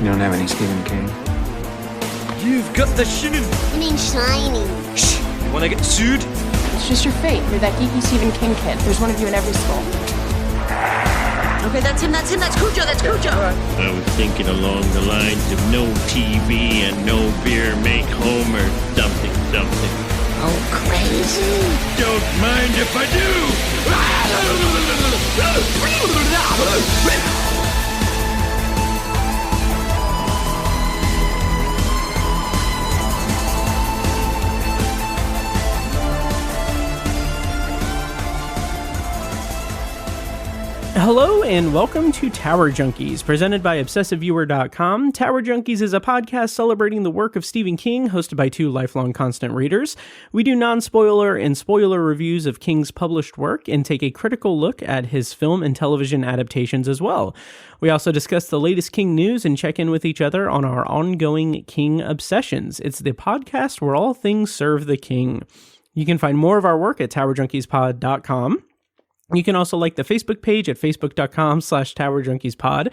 You don't have any Stephen King? You've got the shinin'. You mean shiny. Shh! You wanna get sued? It's just your fate. You're that geeky Stephen King kid. There's one of you in every school. Okay, that's him, that's Cujo. I was thinking along the lines of no TV and no beer make Homer something. Oh, crazy. Don't mind if I do! Hello and welcome to Tower Junkies, presented by ObsessiveViewer.com. Tower Junkies is a podcast celebrating the work of Stephen King, hosted by two lifelong constant readers. We do non-spoiler and spoiler reviews of King's published work and take a critical look at his film and television adaptations as well. We also discuss the latest King news and check in with each other on our ongoing King obsessions. It's the podcast where all things serve the King. You can find more of our work at TowerJunkiesPod.com. You can also like the Facebook page at facebook.com/TowerJunkiesPod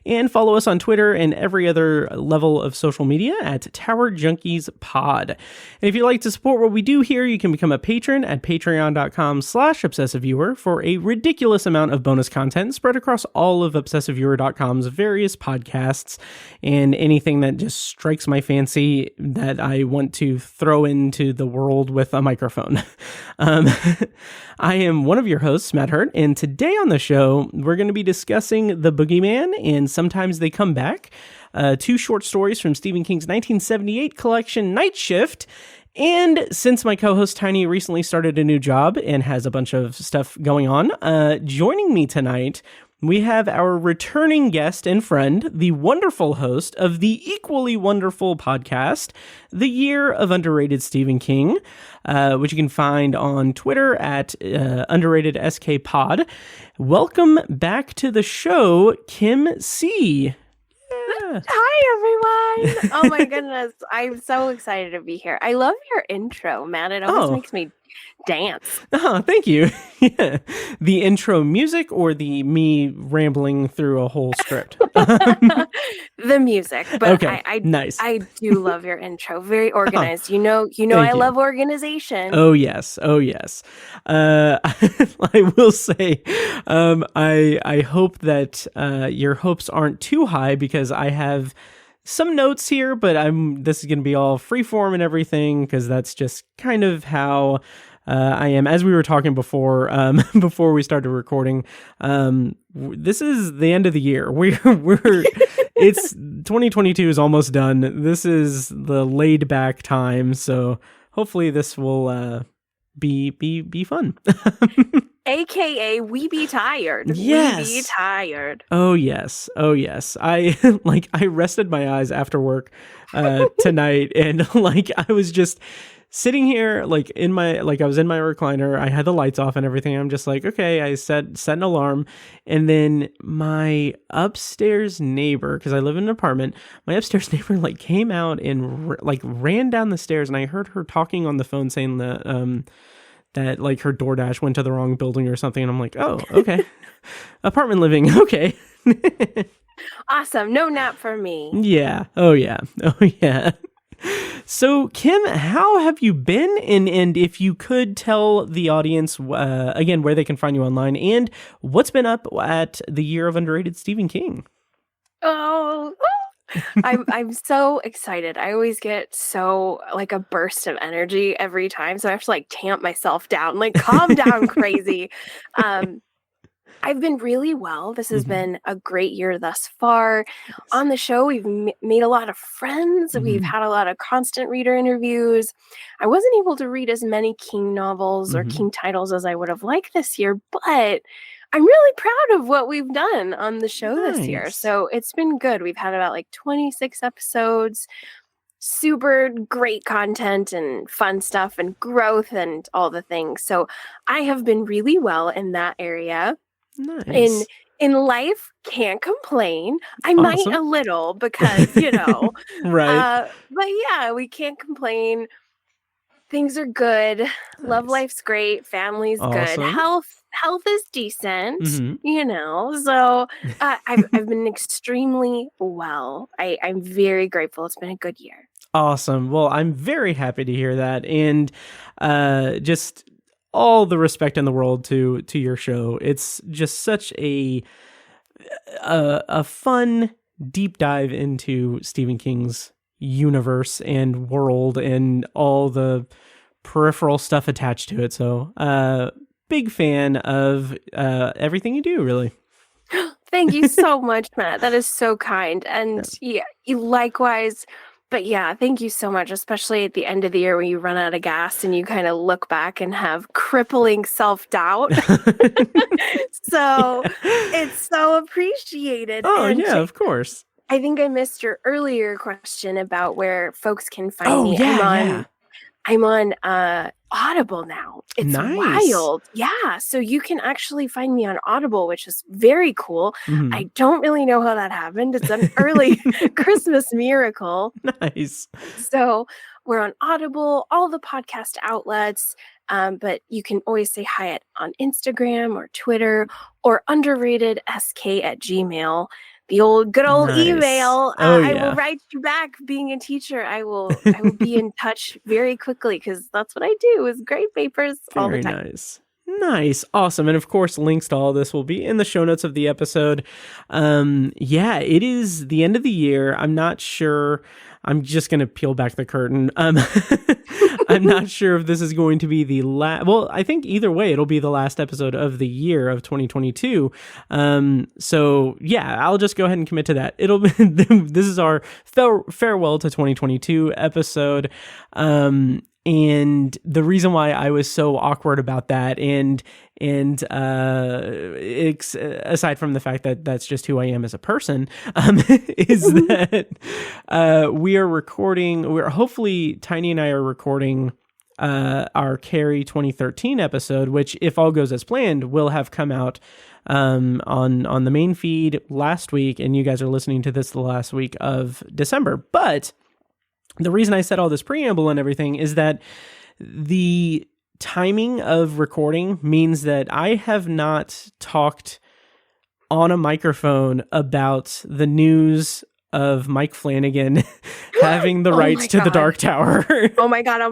and follow us on Twitter and every other level of social media at Tower Junkies Pod. And if you'd like to support what we do here, you can become a patron at patreon.com/ObsessiveViewer for a ridiculous amount of bonus content spread across all of ObsessiveViewer.com's various podcasts and anything that just strikes my fancy that I want to throw into the world with a microphone. I am one of your hosts, Matt Hurt, and today on the show, we're going to be discussing The Boogeyman and Sometimes They Come Back, two short stories from Stephen King's 1978 collection, Night Shift. And since my co-host Tiny recently started a new job and has a bunch of stuff going on, joining me tonight, we have our returning guest and friend, the wonderful host of the equally wonderful podcast, The Year of Underrated Stephen King, which you can find on Twitter at UnderatedSKPod. Welcome back to the show, Kim C. Yeah. Hi, everyone. Oh, my goodness. I'm so excited to be here. I love your intro, Matt. It always makes me dance. Oh, thank you. Yeah. The intro music or the me rambling through a whole script? The music. But okay, nice. I do love your intro. Very organized. You know I love organization. Oh, yes. I will say, I hope that your hopes aren't too high because I have some notes here, but this is going to be all freeform and everything because that's just kind of how I am. As we were talking before we started recording, this is the end of the year. It's 2022 is almost done. This is the laid back time, so hopefully this will be fun. AKA we be tired. Yes. We be tired. Oh yes. I I rested my eyes after work tonight and I was just sitting here I was in my recliner. I had the lights off and everything. I'm just like, okay, I set an alarm, and then my upstairs neighbor, because I live in an apartment, my upstairs neighbor came out and ran down the stairs, and I heard her talking on the phone saying that her DoorDash went to the wrong building or something. And I'm like, oh, okay. Apartment living. Okay. Awesome. No nap for me. Yeah. Oh, yeah. So, Kim, how have you been? And if you could tell the audience, again, where they can find you online and what's been up at the Year of Underrated Stephen King. I'm so excited. I always get so a burst of energy every time. So I have to tamp myself down, calm down crazy. I've been really well. This has been a great year thus far. Yes. On the show, we've made a lot of friends. We've had a lot of constant reader interviews. I wasn't able to read as many King novels or King titles as I would have liked this year, but I'm really proud of what we've done on the show this year. So it's been good. We've had about 26 episodes, super great content and fun stuff and growth and all the things. So I have been really well in that area. Nice. In life, can't complain. I might a little because, right. But yeah, we can't complain. Things are good. Nice. Love life's great. Family's good. health is decent, Mhm. so I've been extremely well. I'm very grateful. It's been a good year. Awesome. Well, I'm very happy to hear that, and just all the respect in the world to your show. It's just such a fun deep dive into Stephen King's universe and world and all the peripheral stuff attached to it. So, big fan of everything you do, really. Thank you so much, Matt. That is so kind. And yeah, you likewise. But yeah, thank you so much, especially at the end of the year when you run out of gas and you kind of look back and have crippling self-doubt. So it's so appreciated. Oh, And yeah, of course. I think I missed your earlier question about where folks can find me. Yeah. I'm on Audible now. It's Nice. wild. Yeah. So you can actually find me on Audible, which is very cool. Mhm. I don't really know how that happened. It's an early Christmas miracle. Nice. So we're on Audible, all the podcast outlets. But you can always say hi on Instagram or Twitter or underratedsk@gmail. The good old Nice. email. Oh, I yeah. will write you back. Being a teacher, I will be in touch very quickly because that's what I do. Is grade papers all the Very time. nice. Awesome. And of course, links to all this will be in the show notes of the episode. Yeah, it is the end of the year. I'm not sure. I'm just going to peel back the curtain. I'm not sure if this is going to be the last. Well, I think either way, it'll be the last episode of the year of 2022. So yeah, I'll just go ahead and commit to that. This is our farewell to 2022 episode. And the reason why I was so awkward about that, and aside from the fact that that's just who I am as a person, is that we're hopefully Tiny and I are recording our Carrie 2013 episode, which, if all goes as planned, will have come out on the main feed last week, and you guys are listening to this the last week of December. But the reason I said all this preamble and everything is that the timing of recording means that I have not talked on a microphone about the news of Mike Flanagan having the rights to the Dark Tower. Oh my god,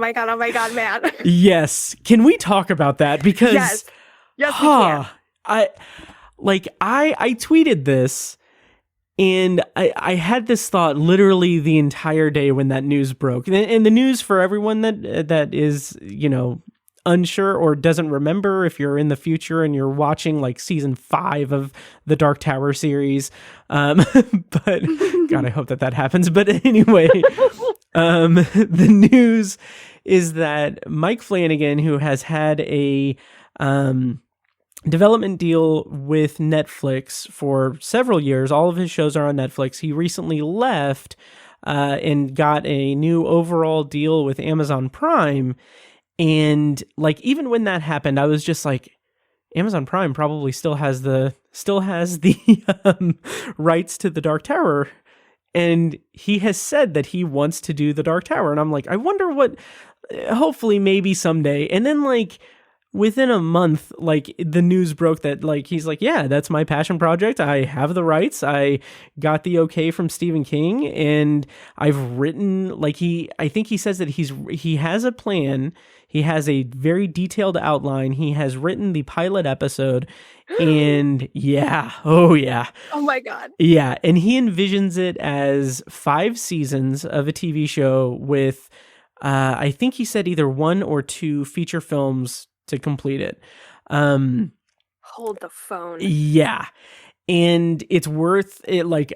man. Yes. Can we talk about that? Because Yes, we can. I tweeted this, and I had this thought literally the entire day when that news broke. And the news, for everyone that is, unsure or doesn't remember, if you're in the future and you're watching like season 5 of the Dark Tower series, but God, I hope that happens. But anyway, the news is that Mike Flanagan, who has had a development deal with Netflix for several years. All of his shows are on Netflix. He recently left and got a new overall deal with Amazon Prime. And like, even when that happened, I was just like, Amazon Prime probably still has the rights to the Dark Tower. And he has said that he wants to do the Dark Tower. And I'm like, I wonder what, hopefully maybe someday. And then like, within a month, like, the news broke that, like, he's like, yeah, that's my passion project. I have the rights. I got the okay from Stephen King, and I've written, like, I think he says that he has a plan. He has a very detailed outline. He has written the pilot episode, and yeah. Oh my god. Yeah, and he envisions it as 5 seasons of a TV show with, I think he said either 1 or 2 feature films to complete it. Hold the phone. Yeah. And it's worth it. Like,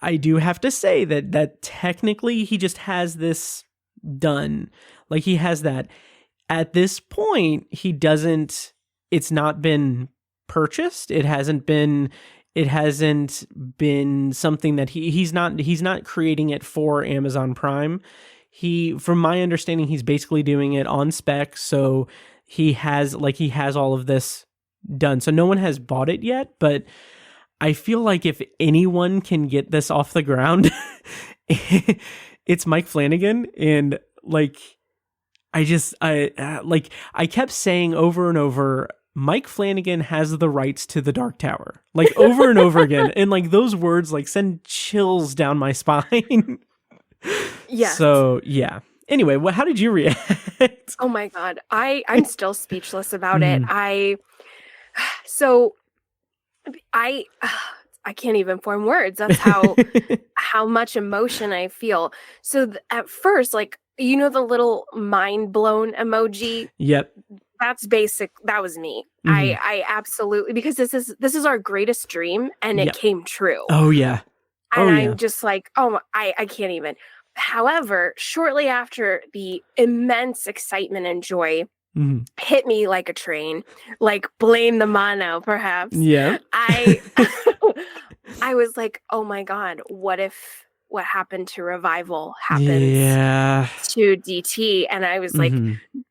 I do have to say that technically he just has this done. Like, he has that. At this point, it's not been purchased. It hasn't been something that he's not creating it for Amazon Prime. From my understanding, he's basically doing it on spec. So he has all of this done. So no one has bought it yet, but I feel like if anyone can get this off the ground, it's Mike Flanagan. And like, I kept saying over and over, Mike Flanagan has the rights to the Dark Tower, like over and over again. And like those words like send chills down my spine. Yes. So yeah. Anyway, how did you react? Oh my God. I'm still speechless about it. I can't even form words. That's how much emotion I feel. So at first, like, you know, the little mind blown emoji. Yep. That's basic. That was me. I absolutely, because this is our greatest dream, and it came true. Oh yeah. And I'm just like, I can't even. However, shortly after, the immense excitement and joy hit me like a train, like blame the mono, perhaps. Yeah. I was like, oh my God, what if what happened to Revival happens to DT? And I was like,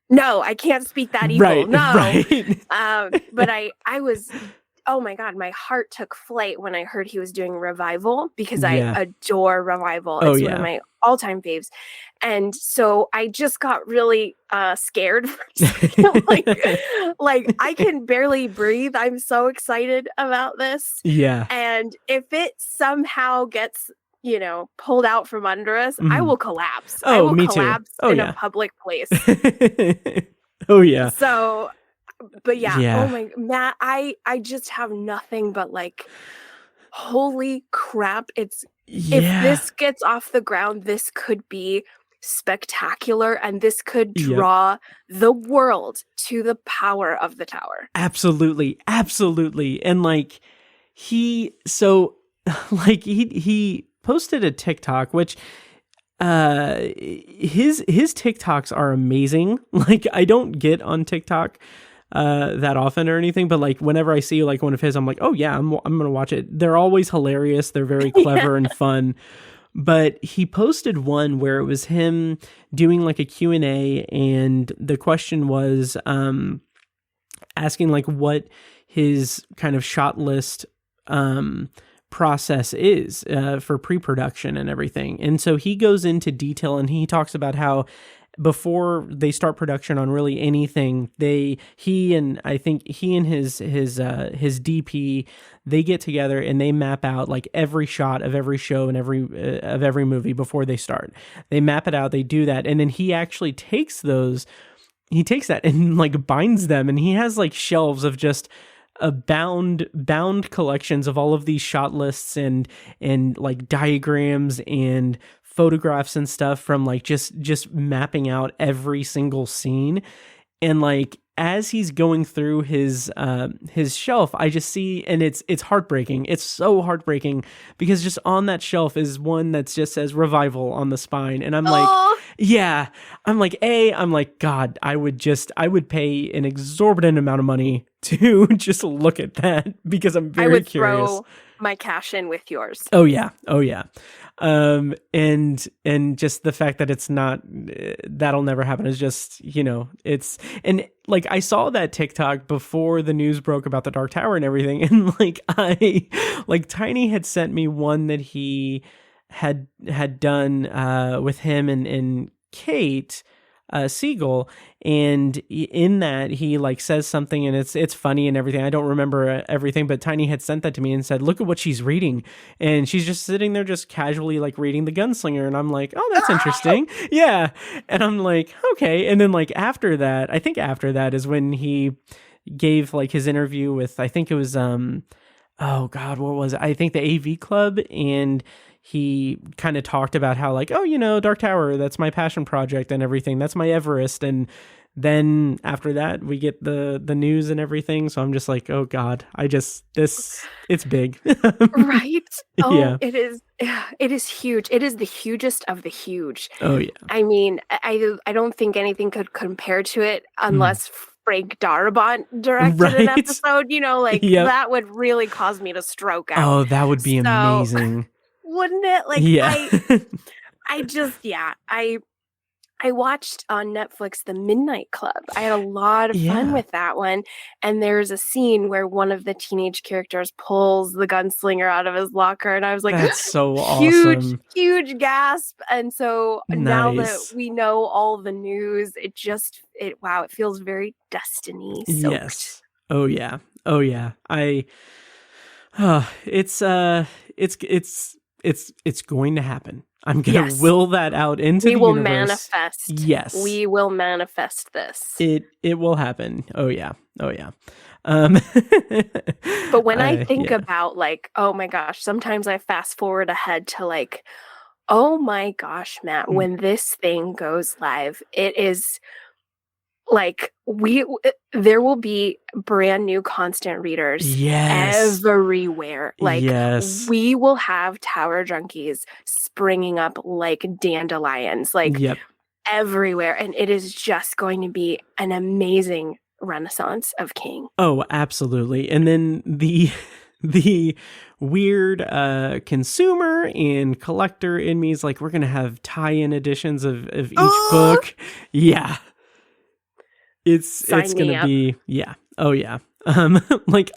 no, I can't speak that evil. Right, no. right. But I was, oh my God, my heart took flight when I heard he was doing Revival, because I adore Revival. It's one of my all-time faves. And so I just got really scared for a second. like I can barely breathe. I'm so excited about this. Yeah. And if it somehow gets, you know, pulled out from under us, I will collapse. Oh, I will me collapse too. in a public place. Oh yeah. So, but oh my, Matt, I just have nothing but like, holy crap. If this gets off the ground, this could be spectacular, and this could draw the world to the power of the tower. Absolutely. And like he posted a TikTok, which his TikToks are amazing. Like, I don't get on TikTok that often or anything, but like whenever I see like one of his, I'm like, oh yeah, I'm gonna watch it. They're always hilarious. They're very clever and fun. But he posted one where it was him doing like a Q&A, and the question was asking like what his kind of shot list process is for pre-production and everything. And so he goes into detail, and he talks about how before they start production on really anything, he and his DP, they get together and they map out like every shot of every show and every movie before they start. They map it out, they do that, and then he actually takes that and like binds them, and he has like shelves of just bound collections of all of these shot lists and like diagrams and photographs and stuff from like just mapping out every single scene. And like as he's going through his shelf, I just see, and it's heartbreaking. It's so heartbreaking, because just on that shelf is one that just says Revival on the spine, and I'm like, I'm like, God, I would pay an exorbitant amount of money to just look at that, because I'm very curious. Throw my cash in with yours. Oh yeah. And just the fact that it's not, that'll never happen is just, you know, and like I saw that TikTok before the news broke about the Dark Tower and everything, and like Tiny had sent me one that he had done with him and Kate Siegel, and in that he like says something, and it's funny and everything. I don't remember everything, but Tiny had sent that to me and said, look at what she's reading, and she's just sitting there just casually like reading The Gunslinger, and I'm like, oh, that's interesting. Yeah. And I'm like, okay. And then like after that is when he gave like his interview with, I think it was oh God, what was it? I think the AV Club, and he kind of talked about how like, oh, you know, Dark Tower, that's my passion project and everything. That's my Everest. And then after that, we get the news and everything. So I'm just like, oh God, it's big. Right? Oh, yeah. It is huge. It is the hugest of the huge. Oh yeah. I mean, I don't think anything could compare to it unless Frank Darabont directed an episode, you know, like that would really cause me to stroke out. Oh, that would be amazing. Wouldn't it? Like, yeah. I watched on Netflix The Midnight Club. I had a lot of fun with that one. And there's a scene where one of the teenage characters pulls the gunslinger out of his locker. And I was like, that's so awesome. Huge gasp. And so now that we know all the news, it feels very Destiny soaked. Yes. Oh yeah. Oh yeah. It's going to happen. I'm gonna Yes. will that out into We the will universe. manifest. Yes. We will manifest this. It will happen. Oh yeah. Oh yeah. But when I think yeah. about like, oh my gosh, sometimes I fast forward ahead to like, oh my gosh, Matt, when this thing goes live, it is like there will be brand new constant readers Yes. everywhere. Like Yes. we will have tower junkies springing up like dandelions, like Yep. everywhere, and it is just going to be an amazing renaissance of King. Oh, absolutely. And then the weird consumer and collector in me is like, we're gonna have tie-in editions of each book. Yeah. It's gonna be oh yeah. Like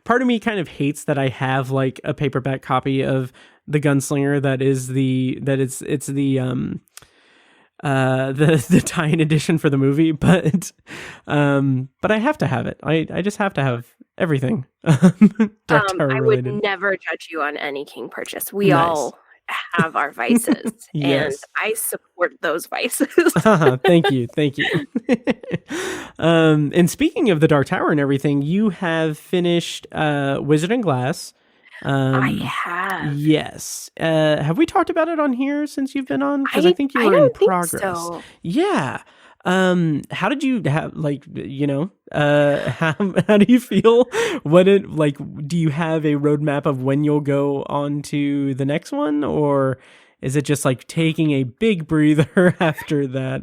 part of me kind of hates that I have like a paperback copy of The Gunslinger it's the tie-in edition for the movie, but I have to have it. I just have to have everything. Dark Tower I related. would never judge you on any King purchase. We all have our vices, and Yes. I support those vices. Thank you. And speaking of the Dark Tower and everything, you have finished Wizard and Glass. I have. Yes. Have we talked about it on here since you've been on? Because I think you I were in don't think progress. so. Yeah. How did you have how do you feel? Do you have a roadmap of when you'll go on to the next one, or is it just like taking a big breather after that?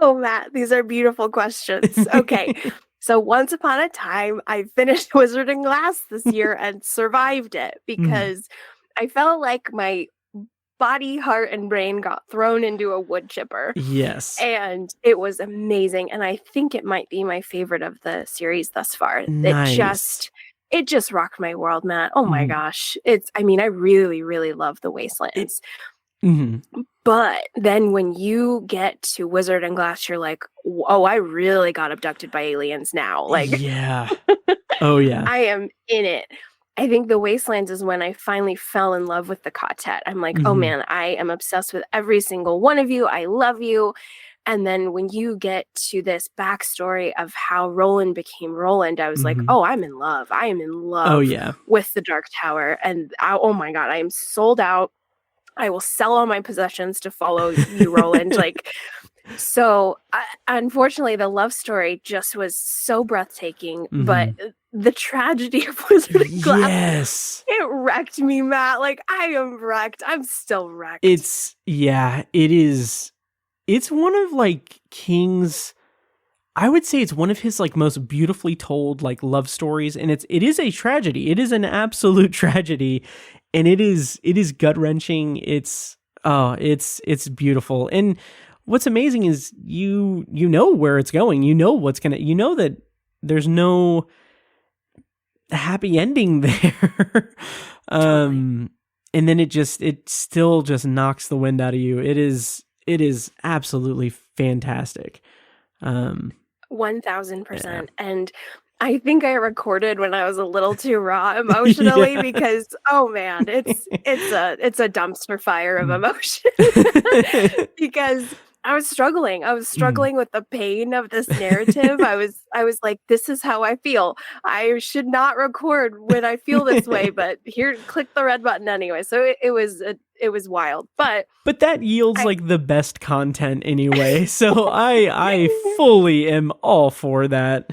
Oh, Matt, these are beautiful questions. Okay. So once upon a time, I finished Wizard and Glass this year and survived it because I felt like my body, heart, and brain got thrown into a wood chipper. Yes. And it was amazing. And I think it might be my favorite of the series thus far. Nice. It just rocked my world, Matt. Oh my gosh. I really, really love the Wastelands. But then when you get to Wizard and Glass, you're like, oh, I really got abducted by aliens now. Like, yeah. Oh yeah. I am in it. I think the Wastelands is when I finally fell in love with the quartet. I'm like, oh man, I am obsessed with every single one of you. I love you. And then when you get to this backstory of how Roland became Roland, I was like, oh, I'm in love. I am in love with the Dark Tower. And oh my God, I am sold out. I will sell all my possessions to follow you, Roland. So unfortunately, the love story just was so breathtaking, but the tragedy of Wizard and Glass, it wrecked me, Matt. Like, I am wrecked. I'm still wrecked. It is. It's one of like King's, I would say it's one of his like most beautifully told like love stories. And it is a tragedy. It is an absolute tragedy. And it is gut wrenching. It's beautiful. And what's amazing is you know where it's going. You know that there's no happy ending there. And then it still just knocks the wind out of you. It is absolutely fantastic. 1000%. And I think I recorded when I was a little too raw emotionally because, oh man, it's a dumpster fire of emotion because I was struggling. I was struggling with the pain of this narrative. I was like, this is how I feel. I should not record when I feel this way, but here, click the red button anyway. So it was wild, but that yields like the best content anyway. So I fully am all for that.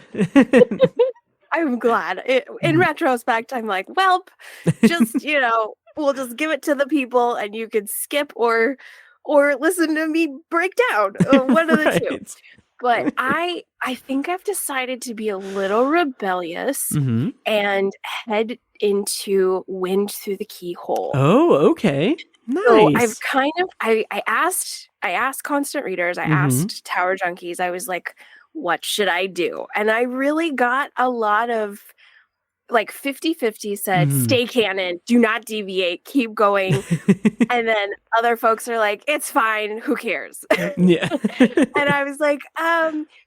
I'm glad. In retrospect, I'm like, welp, just we'll just give it to the people, and you can skip or listen to me break down. One of the two. But I think I've decided to be a little rebellious and head into Wind Through the Keyhole. Oh, okay. Nice. So I've kind of I asked constant readers, I asked Tower Junkies, I was like, what should I do? And I really got a lot of like 50-50 said, stay canon, do not deviate, keep going. And then other folks are like, it's fine, who cares? Yeah. And I was like,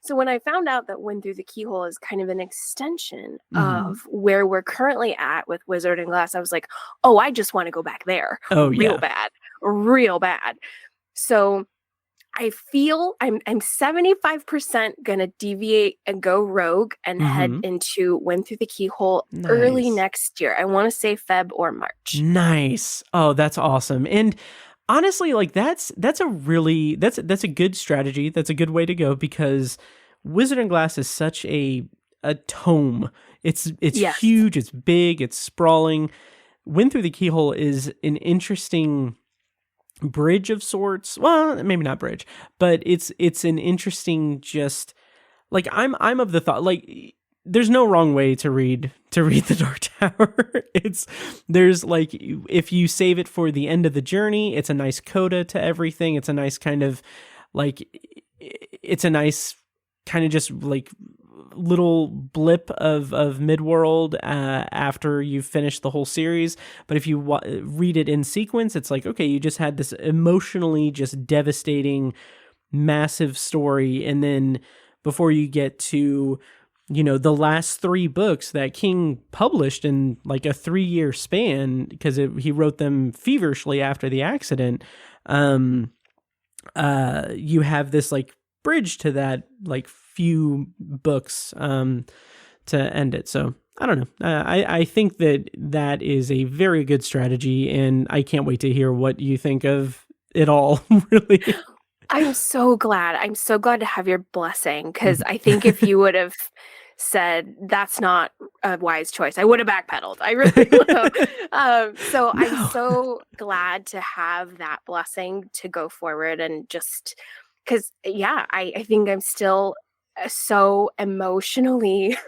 so when I found out that Wind Through the Keyhole is kind of an extension of where we're currently at with Wizard and Glass, I was like, oh, I just want to go back there. Oh, real bad. So I feel I'm 75% gonna deviate and go rogue and head into Wind Through the Keyhole early next year. I want to say Feb or March. Nice. Oh, that's awesome. And honestly, like that's a good strategy. That's a good way to go, because Wizard and Glass is such a tome. It's huge, it's big, it's sprawling. Wind Through the Keyhole is an interesting bridge of sorts. Well, maybe not bridge, but it's an interesting, just like I'm of the thought, like there's no wrong way to read the Dark Tower. There's like, if you save it for the end of the journey, it's a nice coda to everything. It's a nice kind of like, it's a nice kind of just like little blip of midworld after you've finished the whole series. But if you read it in sequence, it's like, okay, you just had this emotionally just devastating, massive story, and then before you get to, you know, the last 3 books that King published in like a 3-year span, because he wrote them feverishly after the accident, you have this like bridge to that like few books to end it. So I don't know. I think that is a very good strategy, and I can't wait to hear what you think of it all. Really, I'm so glad. I'm so glad to have your blessing, because I think if you would have said that's not a wise choice, I would have backpedaled. I really would have. So no. I'm so glad to have that blessing to go forward, and just because, yeah, I think I'm still so emotionally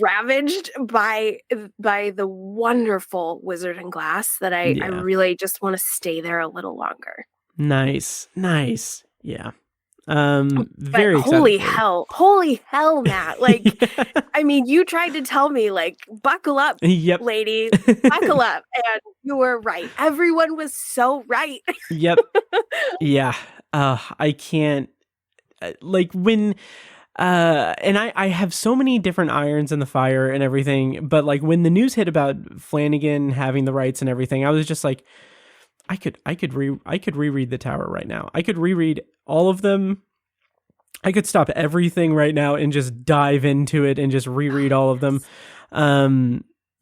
ravaged by the wonderful Wizard and Glass that I really just want to stay there a little longer. Nice. Yeah. Very holy hell, Matt. Like, I mean, you tried to tell me, like, buckle up, lady, buckle up. And you were right. Everyone was so right. Yep. Yeah. I can't, like, when, and I have so many different irons in the fire and everything, but like when the news hit about Flanagan having the rights and everything, I was just like, I could reread The Tower right now. I could reread all of them. I could stop everything right now and just dive into it and just reread all of them.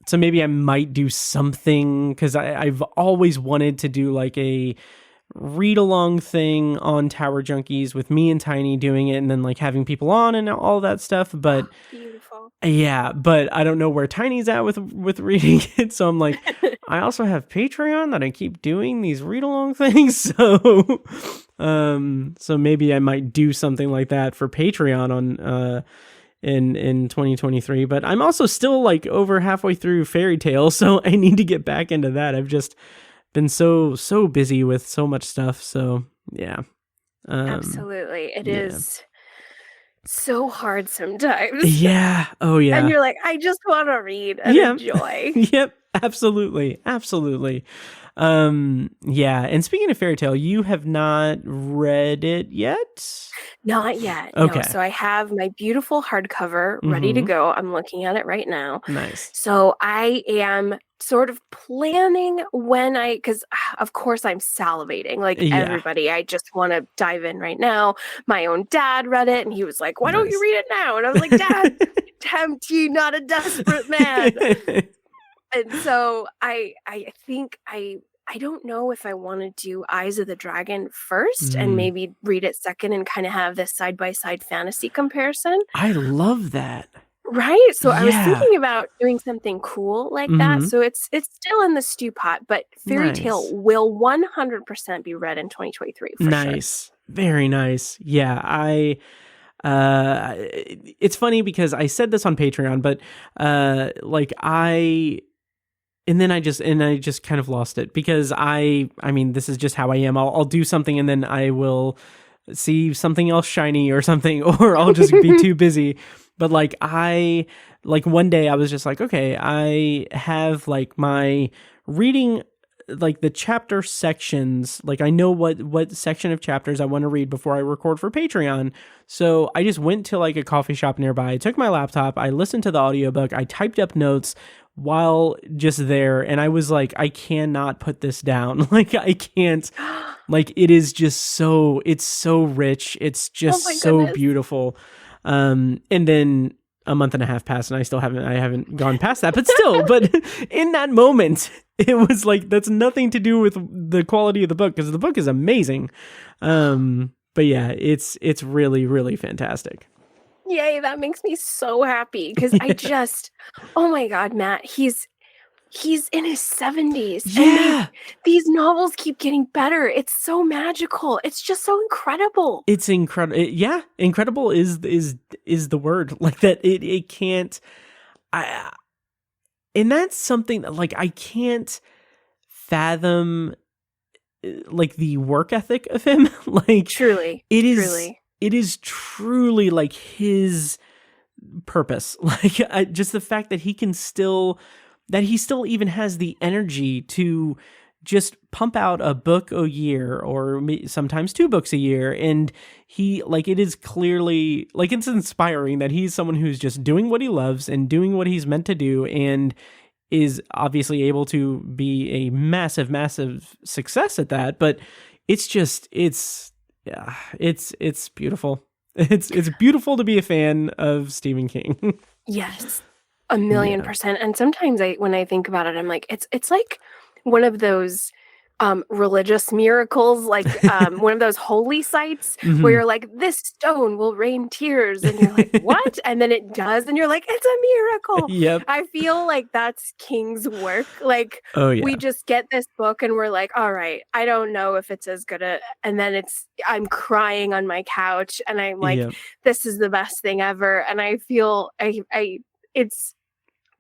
So maybe I might do something, because I've always wanted to do like a read along thing on Tower Junkies with me and Tiny doing it, and then like having people on and all that stuff. But beautiful. Yeah, but I don't know where Tiny's at with reading it. So I'm like, I also have Patreon that I keep doing these read along things. So so maybe I might do something like that for Patreon on in 2023. But I'm also still like over halfway through Fairy Tale, so I need to get back into that. I've just been so busy with so much stuff. So yeah. Absolutely. It is so hard sometimes. Yeah. Oh yeah. And you're like, I just want to read and enjoy. Yep. Absolutely. Yeah. And speaking of Fairy Tale, you have not read it yet? Not yet. Okay. No. So I have my beautiful hardcover ready to go. I'm looking at it right now. Nice. So I am sort of planning because of course I'm salivating like everybody. I just want to dive in right now. My own dad read it and he was like, why don't you read it now? And I was like, Dad, tempt you, not a desperate man. And so I think I don't know if I want to do Eyes of the Dragon first and maybe read it second and kind of have this side-by-side fantasy comparison. I love that. Right? So I was thinking about doing something cool like that. So it's still in the stew pot, but Fairy Tale will 100% be read in 2023 for sure. Very nice. Yeah, it's funny because I said this on Patreon, but and then I just kind of lost it because I mean, this is just how I am. I'll do something and then I will see something else shiny or something, or I'll just be too busy. But like one day I was just like, okay, I have like my reading, like the chapter sections, like I know what section of chapters I want to read before I record for Patreon. So I just went to like a coffee shop nearby, took my laptop, I listened to the audiobook, I typed up notes while just there, and I was like, I cannot put this down. Like I can't, like it is just so, it's so rich, it's just so beautiful. And then a month and a half passed and I haven't gone past that, but still, but in that moment, it was like, that's nothing to do with the quality of the book, because the book is amazing. But yeah, it's really, really fantastic. Yay, that makes me so happy, because I just, oh my God, Matt, he's in his 70s. Yeah. And these novels keep getting better. It's so magical. It's just so incredible. It's incredible. Yeah. Incredible is the word, like that. It can't, and that's something that like, I can't fathom like the work ethic of him. Like truly, it is truly like his purpose. Like just the fact that he still even has the energy to just pump out a book a year, or sometimes 2 books a year. And he, like, it is clearly, like, it's inspiring that he's someone who's just doing what he loves and doing what he's meant to do, and is obviously able to be a massive, massive success at that. But it's just, it's beautiful. It's beautiful to be a fan of Stephen King. Yes. 1,000,000%. And sometimes when I think about it, I'm like, it's like one of those religious miracles, like one of those holy sites where you're like, this stone will rain tears, and you're like, what? And then it does, and you're like, it's a miracle. Yep. I feel like that's King's work. Like, we just get this book and we're like, all right, I don't know if it's as good and then I'm crying on my couch and I'm like, this is the best thing ever. And I feel it's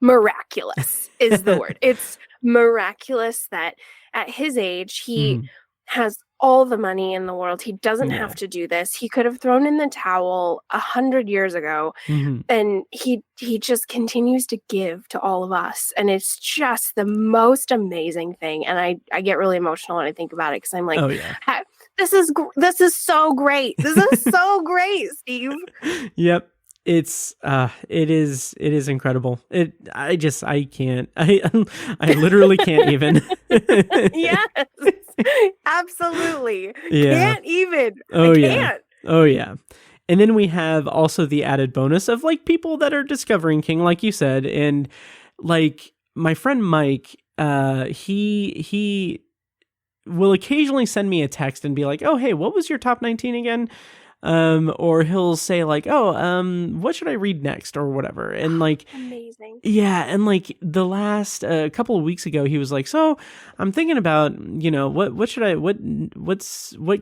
miraculous is the word. It's miraculous that at his age, he has all the money in the world. He doesn't have to do this. He could have thrown in the towel 100 years ago, and he just continues to give to all of us. And it's just the most amazing thing. And I get really emotional when I think about it, because I'm like, this is so great. This is so great, Steve. Yep. It is incredible. I can't, I literally can't even. Yes, absolutely. Yeah. Can't even. Oh, I yeah. can't. Oh yeah. And then we have also the added bonus of like people that are discovering King, like you said. And like my friend Mike, he will occasionally send me a text and be like, oh, hey, what was your top 19 again? Or he'll say like, oh, what should I read next, or whatever. And like, amazing. Yeah. And like the last couple of weeks ago, he was like, so I'm thinking about, what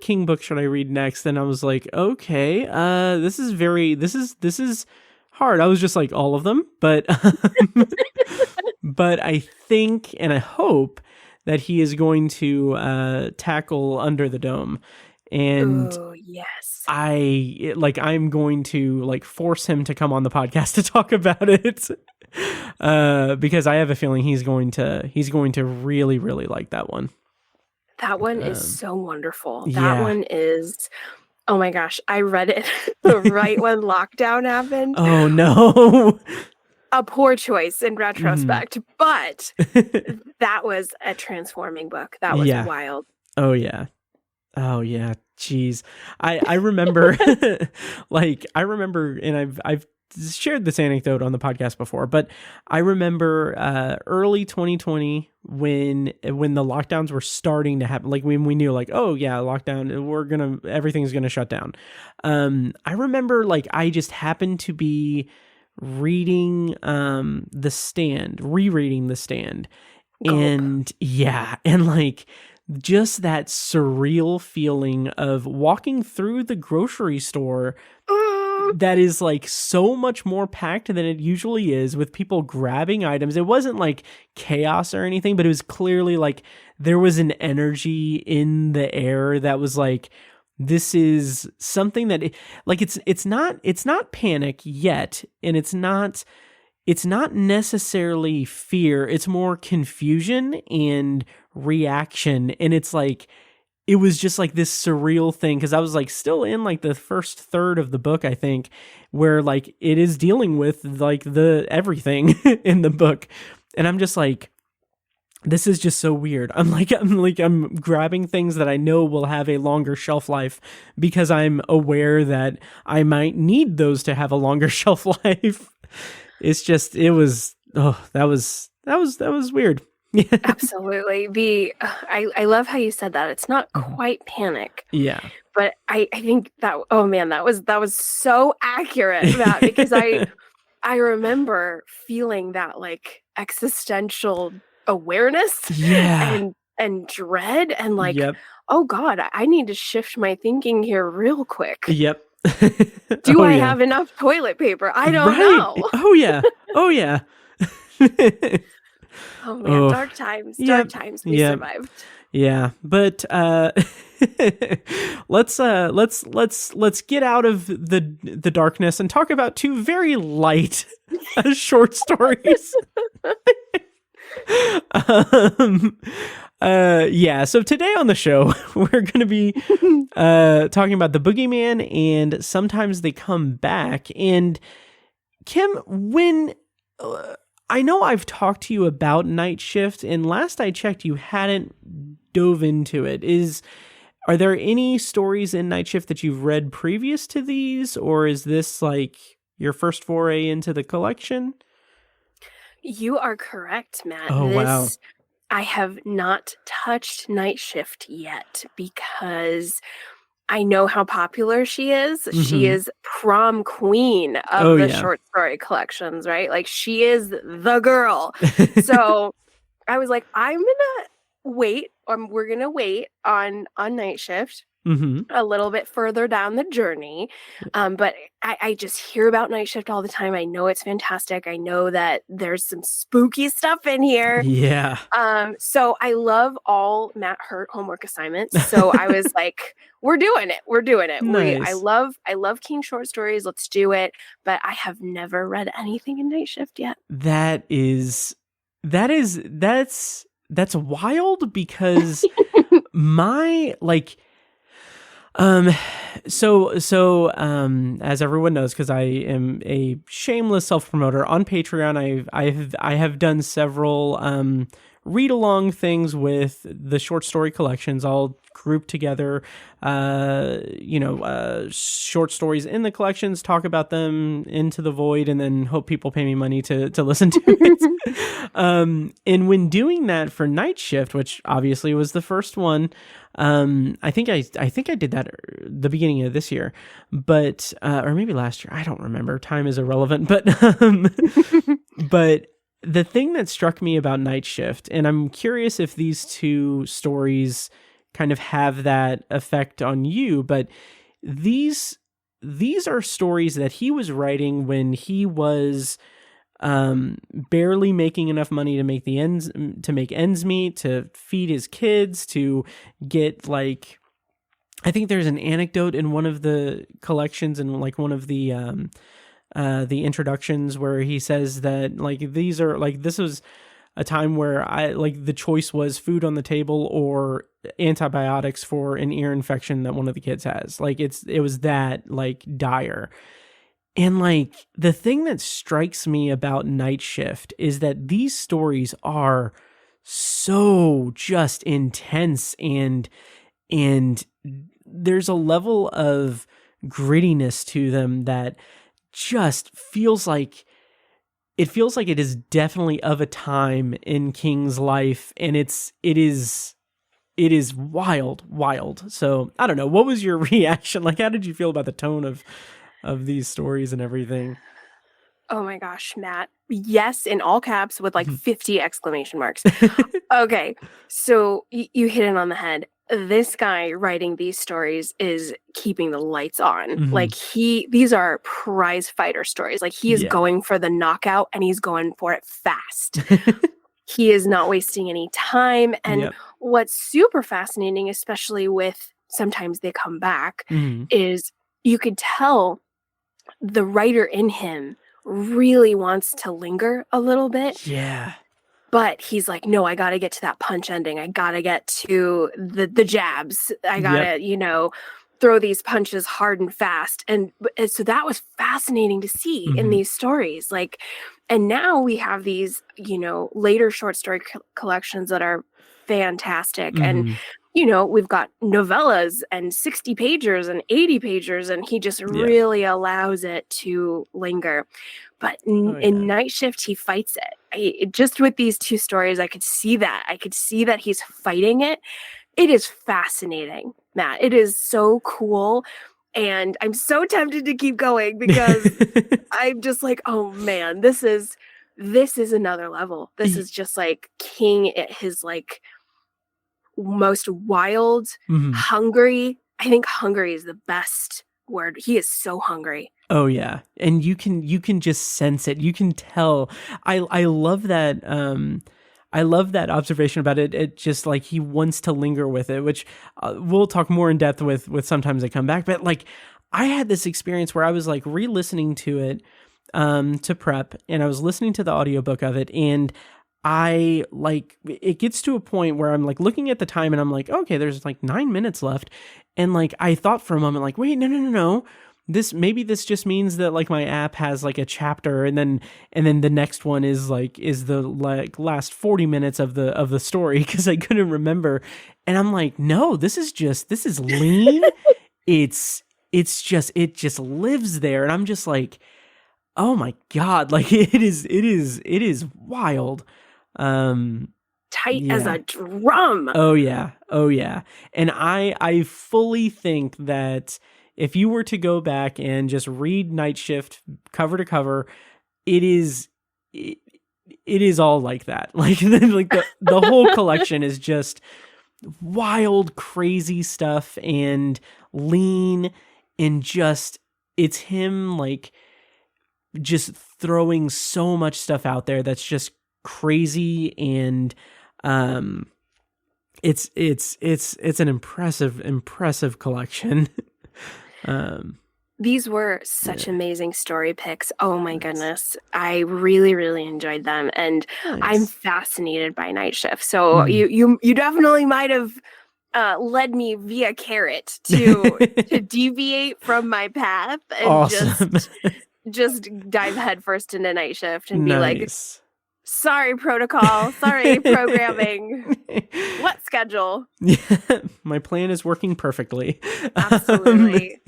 King book should I read next? And I was like, okay, this is hard. I was just like, all of them, but, but I think, and I hope that he is going to, tackle Under the Dome. And yes, I'm going to like force him to come on the podcast to talk about it, because I have a feeling he's going to really, really like that one. That one is so wonderful. That one is, oh my gosh, I read it right when lockdown happened. Oh no. A poor choice in retrospect, but that was a transforming book. That was wild. Oh yeah. Oh yeah, geez. I remember, and I've shared this anecdote on the podcast before, but I remember early 2020 when the lockdowns were starting to happen, like when we knew like, oh yeah, lockdown, everything's gonna shut down. I remember like I just happened to be rereading The Stand, and and like just that surreal feeling of walking through the grocery store that is like so much more packed than it usually is, with people grabbing items. It wasn't like chaos or anything, but it was clearly like there was an energy in the air that was like, this is something that it's not panic yet, and it's not necessarily fear. It's more confusion and reaction. And it's like, it was just like this surreal thing. Cause I was like still in like the first third of the book, I think, where like it is dealing with like the everything in the book. And I'm just like, this is just so weird. I'm grabbing things that I know will have a longer shelf life because I'm aware that I might need those to have a longer shelf life. It's just, that was weird. Absolutely. I love how you said that. It's not quite panic. Yeah. But I think that, oh man, that was so accurate, Matt, because I remember feeling that like existential awareness and dread and like, oh God, I need to shift my thinking here real quick. Yep. Do I have enough toilet paper? I don't know. Oh yeah. Oh yeah. Oh man, dark times. Dark times. We survived. Yeah, but let's get out of the darkness and talk about two very light short stories. So today on the show we're going to be talking about the Boogeyman and Sometimes They Come Back. And Kim, when I know I've talked to you about Night Shift, and last I checked you hadn't dove into it. Are there any stories in Night Shift that you've read previous to these, or is this like your first foray into the collection? You are correct, Matt. Oh, wow. I have not touched Night Shift yet because I know how popular she is. Mm-hmm. She is prom queen of the short story collections, right? Like, she is the girl. So I was like, I'm going to wait. We're going to wait on Night Shift. Mm-hmm. A little bit further down the journey. But I just hear about Night Shift all the time. I know it's fantastic. I know that there's some spooky stuff in here. Yeah. So I love all Matt Hurt homework assignments. So I was like, we're doing it. We're doing it. Nice. I love King short stories. Let's do it. But I have never read anything in Night Shift yet. That's wild because my like as everyone knows, because I am a shameless self-promoter on Patreon, I have done several read-along things with the short story collections, all grouped together, short stories in the collections, talk about them into the void, and then hope people pay me money to listen to it. And when doing that for Night Shift, which obviously was the first one, I think I did that the beginning of this year, but or maybe last year. I don't remember. Time is irrelevant. But but the thing that struck me about Night Shift, and I'm curious if these two stories kind of have that effect on you, but these are stories that he was writing when he was barely making enough money to make ends meet, to feed his kids, to get like, I think there's an anecdote in one of the collections and like one of the introductions where he says that like these are like, this was a time where the choice was food on the table or antibiotics for an ear infection that one of the kids has. Like it was that like dire. And like the thing that strikes me about Night Shift is that these stories are so just intense and there's a level of grittiness to them that just feels like it is definitely of a time in King's life, and it is wild. So I don't know. What was your reaction? Like, how did you feel about the tone of these stories and everything? Oh my gosh, Matt. Yes, in all caps with like 50 exclamation marks. Okay, so you hit it on the head. This guy writing these stories is keeping the lights on. Mm-hmm. Like these are prize fighter stories. Like he is going for the knockout and he's going for it fast. He is not wasting any time. And what's super fascinating, especially with sometimes they come back, Mhm. is you could tell the writer in him really wants to linger a little bit, Yeah. but he's like, no, I got to get to that punch ending. I got to get to the jabs. I got to, throw these punches hard and fast. And so that was fascinating to see in Mhm. these stories. Like, and now we have these, later short story collections that are fantastic. And, Mhm. we've got novellas and 60 pagers and 80 pagers, and he just really allows it to linger. But in Night Shift, he fights it. Just with these two stories, I could see that. I could see that he's fighting it. It is fascinating, Matt. It is so cool. And I'm so tempted to keep going because I'm just like, oh man, this is another level. This is just like King at his like most wild, Mhm. hungry. I think hungry is the best word. He is so hungry. Oh yeah, and you can just sense it. You can tell. I love that. I love that observation about it. It just like he wants to linger with it, which we'll talk more in depth with sometimes they come back. But like I had this experience where I was like re-listening to it to prep, and I was listening to the audiobook of it, and I like it gets to a point where I'm like looking at the time and I'm like, okay, there's like 9 minutes left. And like I thought for a moment, like, wait, no. This just means that like my app has like a chapter and then the next one is the like last 40 minutes of the story, because I couldn't remember. And I'm like, no, this is lean. it just lives there. And I'm just like, oh my God, like it is wild. Tight as a drum. Oh yeah. And I fully think that if you were to go back and just read Night Shift cover to cover, it is all like that. Like the whole collection is just wild, crazy stuff and lean, and just it's him like just throwing so much stuff out there that's just crazy, and it's an impressive collection. These were such amazing story picks. Oh my goodness. I really, really enjoyed them. And I'm fascinated by Night Shift. So you definitely might have led me via carrot to deviate from my path and Awesome. just dive headfirst into Night Shift and be like, sorry, protocol. Sorry, programming. What schedule? Yeah, my plan is working perfectly. Absolutely.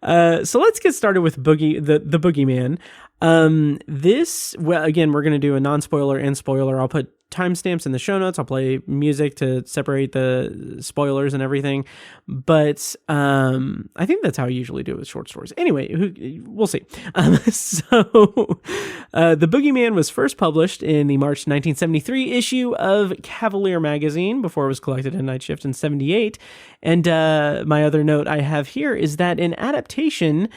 So let's get started with the Boogeyman. Again, we're going to do a non-spoiler and spoiler. I'll put timestamps in the show notes. I'll play music to separate the spoilers and everything. But I think that's how I usually do it with short stories. Anyway, we'll see. The Boogeyman was first published in the March 1973 issue of Cavalier magazine before it was collected in Night Shift in 78. And my other note I have here is that an adaptation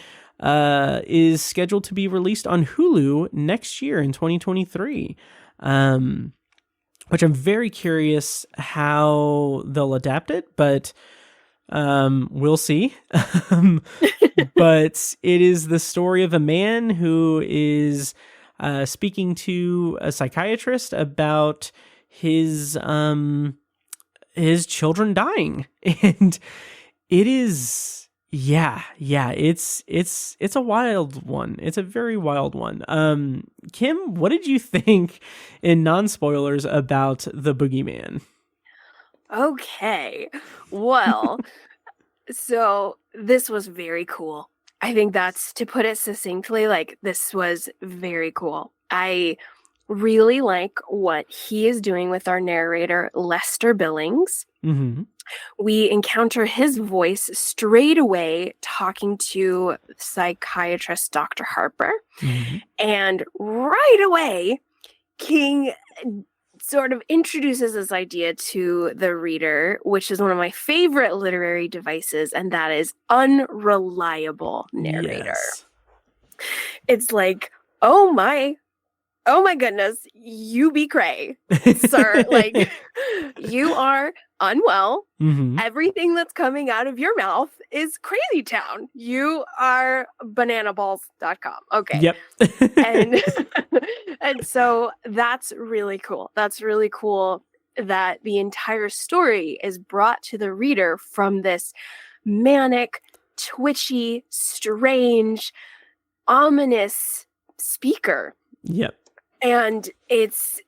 is scheduled to be released on Hulu next year in 2023. Which I'm very curious how they'll adapt it, but we'll see. But it is the story of a man who is speaking to a psychiatrist about his children dying, and it is. Yeah, it's a wild one. It's a very wild one. Kim, what did you think in non-spoilers about the Boogeyman? Okay. Well, so this was very cool. I think that's, to put it succinctly, like, this was very cool. I really like what he is doing with our narrator, Lester Billings. Mm-hmm. We encounter his voice straight away talking to psychiatrist Dr. Harper. Mm-hmm. And right away, King sort of introduces this idea to the reader, which is one of my favorite literary devices, and that is unreliable narrator. Yes. It's like, oh my goodness, you be cray, sir. Like, you are unwell. Mm-hmm. Everything that's coming out of your mouth is crazy town. You are bananaballs.com. Okay. Yep. And and so that's really cool. That's really cool that the entire story is brought to the reader from this manic, twitchy, strange, ominous speaker. Yep. And it's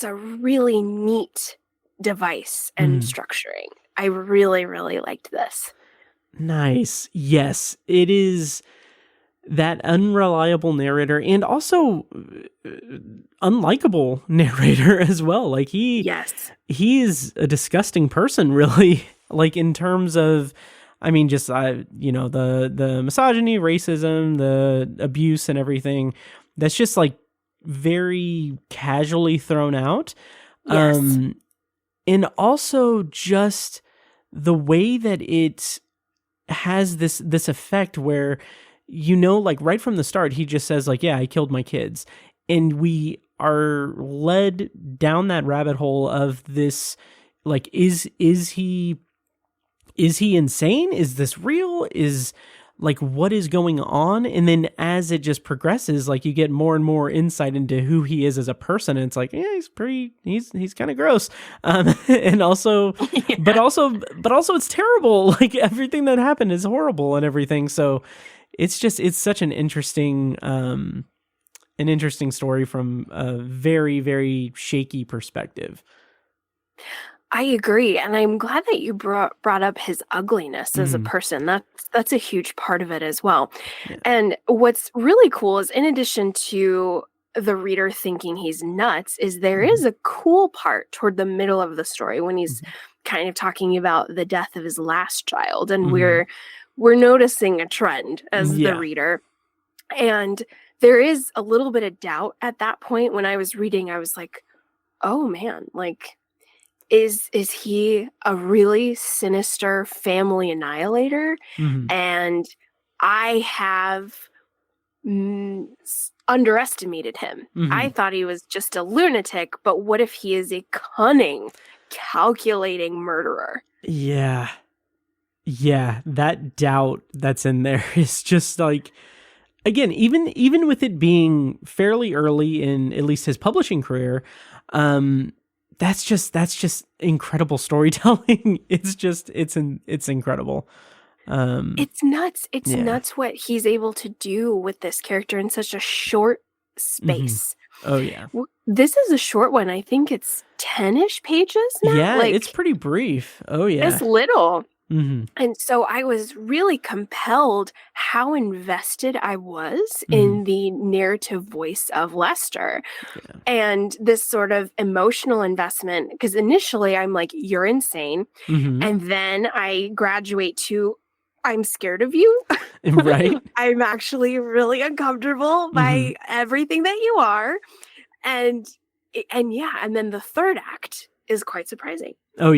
a really neat device and structuring. I really, really liked this. Nice. Yes, it is that unreliable narrator and also unlikable narrator as well. Like Yes. he's a disgusting person, really. Like in terms of, I mean, just the misogyny, racism, the abuse, and everything. That's just like very casually thrown out. Yes. And also just the way that it has this effect where, like right from the start, he just says like, yeah, I killed my kids. And we are led down that rabbit hole of this, like, is he insane? Is this real? Is like, what is going on? And then as it just progresses, like you get more and more insight into who he is as a person. And it's like, yeah, he's kind of gross. And also, yeah. but also it's terrible. Like everything that happened is horrible and everything. So it's such an interesting story from a very, very shaky perspective. I agree, and I'm glad that you brought up his ugliness as a person. That's a huge part of it as well. Yeah. And what's really cool is, in addition to the reader thinking he's nuts, is there is a cool part toward the middle of the story when he's kind of talking about the death of his last child, and we're noticing a trend as the reader. And there is a little bit of doubt at that point. When I was reading, I was like, oh man, like, is he a really sinister family annihilator? And I have underestimated him. I thought he was just a lunatic, but what if he is a cunning, calculating murderer? Yeah, that doubt that's in there is just like, again, even with it being fairly early in at least his publishing career, that's just incredible storytelling. It's incredible. It's nuts. It's nuts what he's able to do with this character in such a short space. Oh yeah. This is a short one. I think it's 10-ish pages now. Yeah, like, it's pretty brief. Oh yeah. It's little. And so I was really compelled how invested I was in the narrative voice of Lester and this sort of emotional investment. Because initially I'm like, you're insane. And then I graduate to, I'm scared of you. Right. I'm actually really uncomfortable by everything that you are. And then the third act is quite surprising. Oh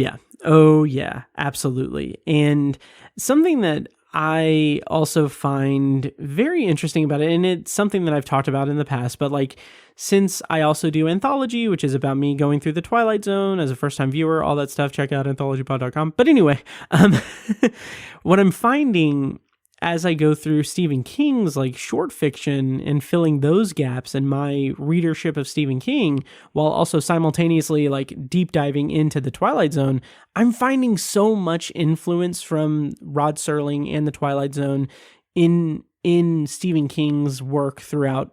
yeah, absolutely. And something that I also find very interesting about it, and it's something that I've talked about in the past, but like, since I also do Anthology, which is about me going through the Twilight Zone as a first-time viewer, all that stuff, check out anthologypod.com. But anyway, what I'm finding as I go through Stephen King's like short fiction and filling those gaps in my readership of Stephen King, while also simultaneously like deep diving into the Twilight Zone, I'm finding so much influence from Rod Serling and the Twilight Zone in Stephen King's work throughout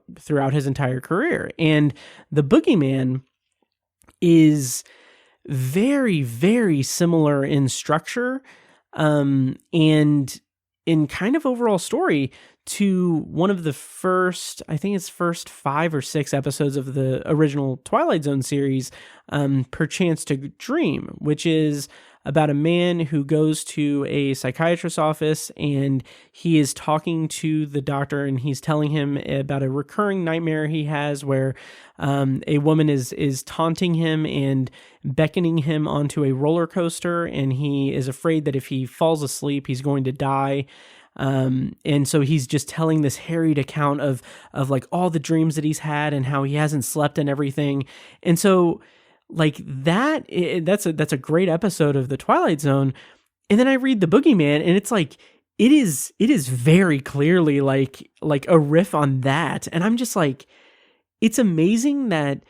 his entire career. And the Boogeyman is very, very similar in structure, and in kind of overall story to one of the first 5 or 6 episodes of the original Twilight Zone series, Perchance to Dream, which is about a man who goes to a psychiatrist's office and he is talking to the doctor and he's telling him about a recurring nightmare he has where a woman is taunting him and beckoning him onto a roller coaster, and he is afraid that if he falls asleep, he's going to die. And so he's just telling this harried account of like all the dreams that he's had and how he hasn't slept and everything. And so like that's a great episode of the Twilight Zone. And then I read the Boogeyman, and it's like it is very clearly like a riff on that. And I'm just like, it's amazing that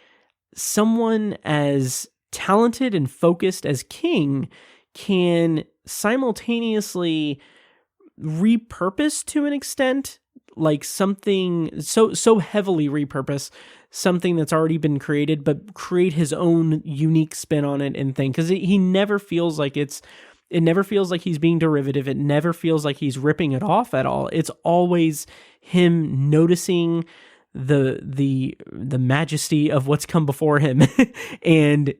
someone as talented and focused as King can simultaneously repurpose to an extent, like something so heavily repurpose something that's already been created, but create his own unique spin on it and thing. Because he never feels like it never feels like he's being derivative. It never feels like he's ripping it off at all. It's always him noticing the majesty of what's come before him and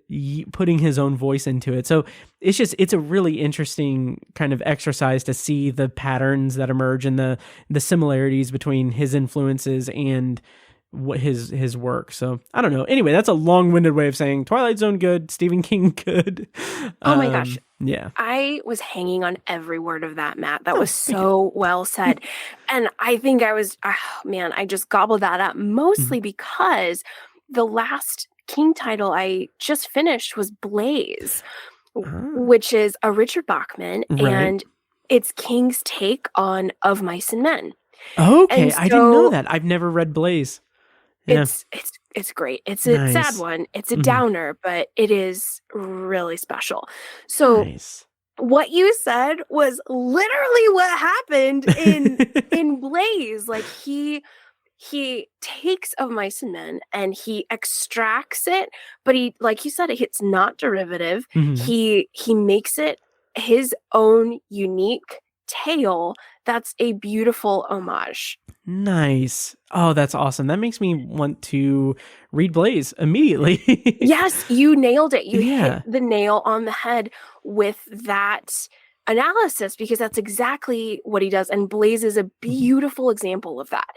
putting his own voice into it. So it's a really interesting kind of exercise to see the patterns that emerge and the similarities between his influences and what his work. So I don't know. Anyway, that's a long-winded way of saying Twilight Zone good, Stephen King good. Oh my gosh. Yeah. I was hanging on every word of that, Matt. That was so well said. And I think I just gobbled that up mostly because the last King title I just finished was Blaze, which is a Richard Bachman, and it's King's take on Of Mice and Men. Okay, And I didn't know so that. I've never read Blaze. Yeah. It's great. It's a Nice. sad one. It's a downer, but it is really special. So Nice. what you said was literally what happened in Blaze. Like he takes Of Mice and Men and he extracts it, but he, like you said, it's not derivative. Mhm. He makes it his own unique tale. That's a beautiful homage. Nice. Oh, that's awesome. That makes me want to read Blaze immediately. Yes, you nailed it. You Yeah. hit the nail on the head with that analysis, because that's exactly what he does. And Blaze is a beautiful example of that.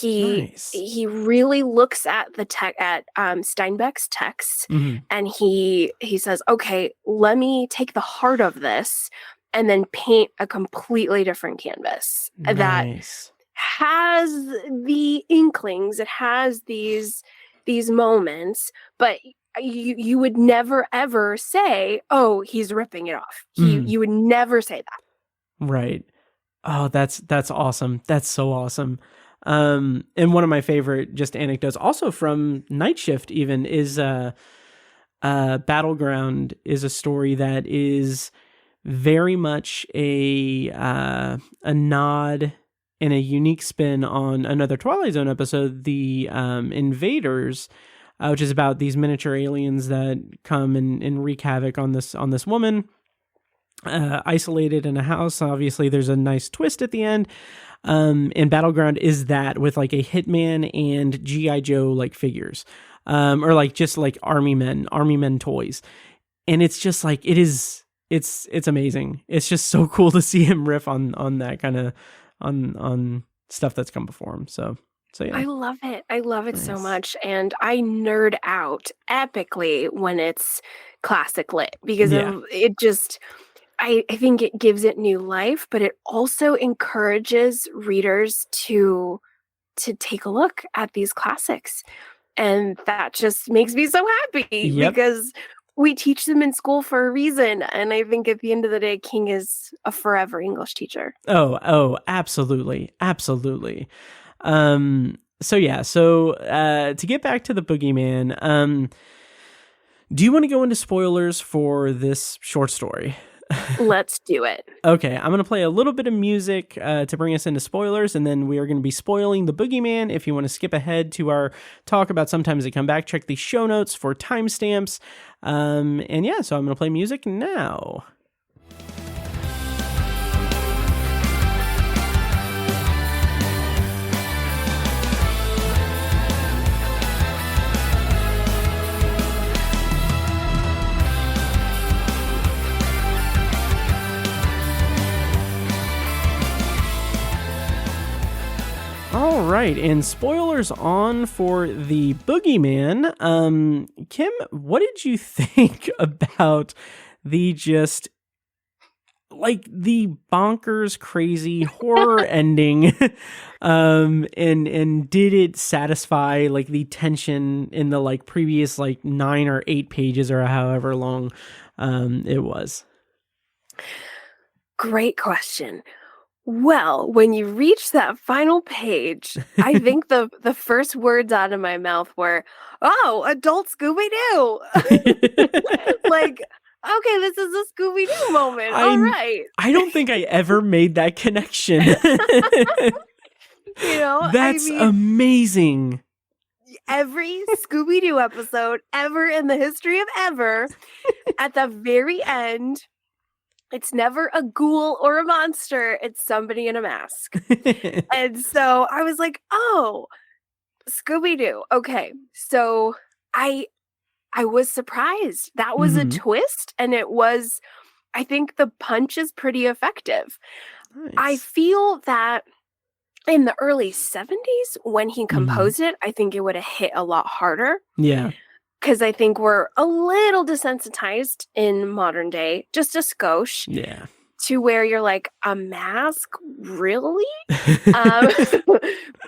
Nice. He really looks at the Steinbeck's texts, Mhm. and he says, okay, let me take the heart of this and then paint a completely different canvas that Nice. has the inklings, it has these moments, but you would never ever say, oh, he's ripping it off. You would never say that. Right. Oh, that's awesome. That's so awesome. And one of my favorite just anecdotes also from Night Shift even is Battleground is a story that is very much a nod and a unique spin on another Twilight Zone episode, The Invaders, which is about these miniature aliens that come and wreak havoc on this woman, isolated in a house. Obviously, there's a nice twist at the end. And Battleground is that with like a Hitman and G.I. Joe like figures, or like just like army men toys. And it's just like, it's amazing. It's just so cool to see him riff on that kind of, on stuff that's come before him. So yeah. I love it. I love it so Nice. much. And I nerd out epically when it's classic lit, because Yeah. it just, I think it gives it new life, but it also encourages readers to take a look at these classics. And that just makes me so happy Yep. because we teach them in school for a reason. And I think at the end of the day, King is a forever English teacher. Oh, absolutely. Absolutely. So yeah, to get back to the Boogeyman, do you want to go into spoilers for this short story? Let's do it. Okay, I'm going to play a little bit of music to bring us into spoilers, and then we are going to be spoiling the Boogeyman. If you want to skip ahead to our talk about Sometimes They Come Back, check the show notes for timestamps. And yeah, so I'm going to play music now. All right, and spoilers on for the Boogeyman. Kim, what did you think about the just like the bonkers crazy horror ending, and did it satisfy like the tension in the like previous like 9 or 8 pages or however long it was? Great question. Well, when you reach that final page, I think the first words out of my mouth were, "Oh, adult Scooby-Doo." Like, okay, this is a Scooby-Doo moment. All right. I don't think I ever made that connection. That's amazing. Every Scooby-Doo episode ever in the history of ever, at the very end, it's never a ghoul or a monster. It's somebody in a mask. And so I was like, oh, Scooby-Doo. Okay. So I was surprised. That was a twist. And it was, I think the punch is pretty effective. Nice. I feel that in the early 70s, when he composed it, I think it would have hit a lot harder. Yeah. Because I think we're a little desensitized in modern day, just a skosh. Yeah. To where you're like, a mask? Really?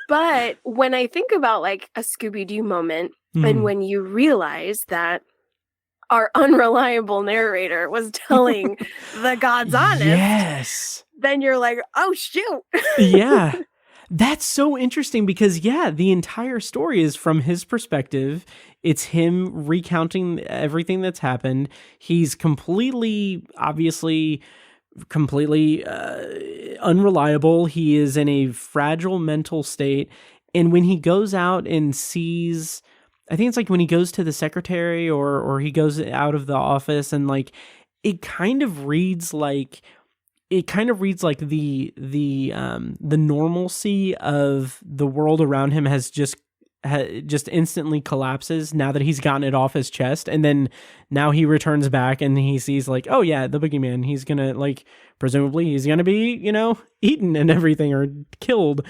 But when I think about like a Scooby-Doo moment, and when you realize that our unreliable narrator was telling the God's honest, yes, then you're like, oh, shoot. Yeah. That's so interesting because, yeah, the entire story is from his perspective. It's him recounting everything that's happened. He's obviously completely unreliable. He is in a fragile mental state. And when he goes out and sees, I think it's like when he goes to the secretary or he goes out of the office and like, it kind of reads like the normalcy of the world around him has just instantly collapses now that he's gotten it off his chest. And then now he returns back and he sees like, oh yeah, the boogeyman, he's gonna like, presumably he's gonna be, eaten and everything or killed.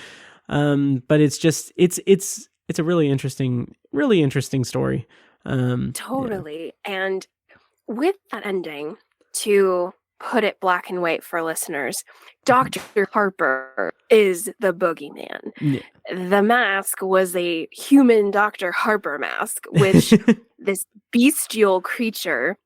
But it's just, it's a really interesting story. Totally. Yeah. And with that ending, to put it black and white for listeners, Dr. Harper is the boogeyman. Yeah. The mask was a human Dr. Harper mask, which this bestial creature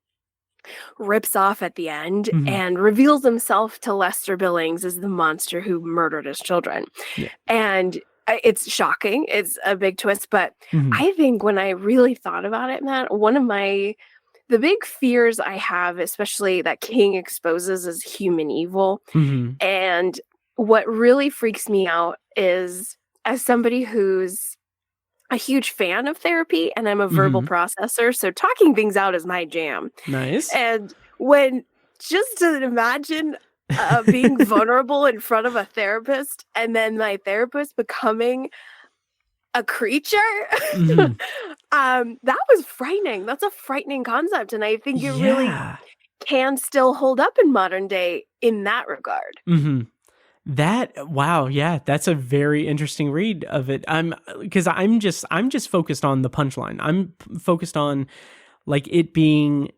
rips off at the end and reveals himself to Lester Billings as the monster who murdered his children. Yeah. And it's shocking. It's a big twist. But I think when I really thought about it, Matt, one of the big fears I have, especially that King exposes, is human evil. And what really freaks me out is, as somebody who's a huge fan of therapy and I'm a verbal processor, so talking things out is my jam. Nice. And just to imagine being vulnerable in front of a therapist and then my therapist becoming a creature, that was frightening. That's a frightening concept. And I think it really can still hold up in modern day in that regard. Wow. Yeah. That's a very interesting read of it. I'm just focused on the punchline. I'm focused on like it being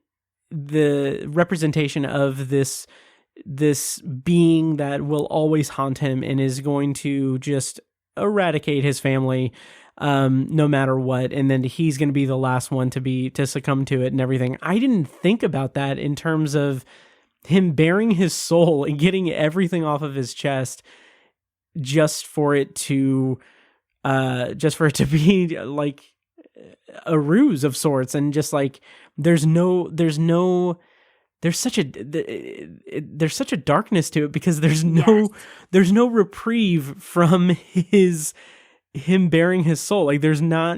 the representation of this being that will always haunt him and is going to just eradicate his family no matter what, and then he's going to be the last one to succumb to it and everything. I didn't think about that in terms of him bearing his soul and getting everything off of his chest just for it to be like a ruse of sorts, and just like there's such a darkness to it because there's no reprieve from him bearing his soul. Like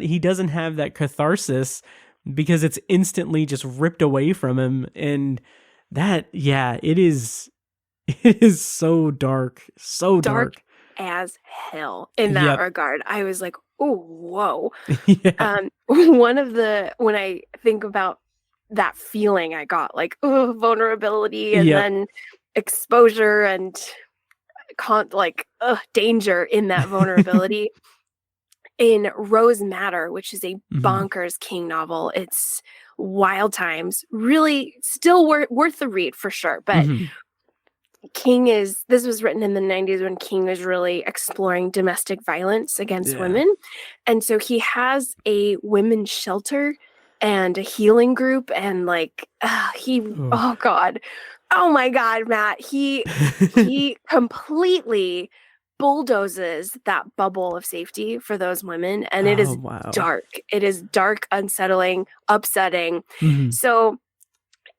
he doesn't have that catharsis because it's instantly just ripped away from him. And that, it is so dark, so dark as hell in that regard. I was like, oh, whoa. When I think about that feeling I got, like, vulnerability and then exposure and danger in that vulnerability. In Rose Matter, which is a bonkers King novel, it's wild times, really still worth the read for sure. But this was written in the 90s when King was really exploring domestic violence against Yeah. women. And so he has a women's shelter and a healing group, and like oh God. Oh my God, Matt. He completely bulldozes that bubble of safety for those women, and it is wow. dark. It is dark, unsettling, upsetting. Mhm. So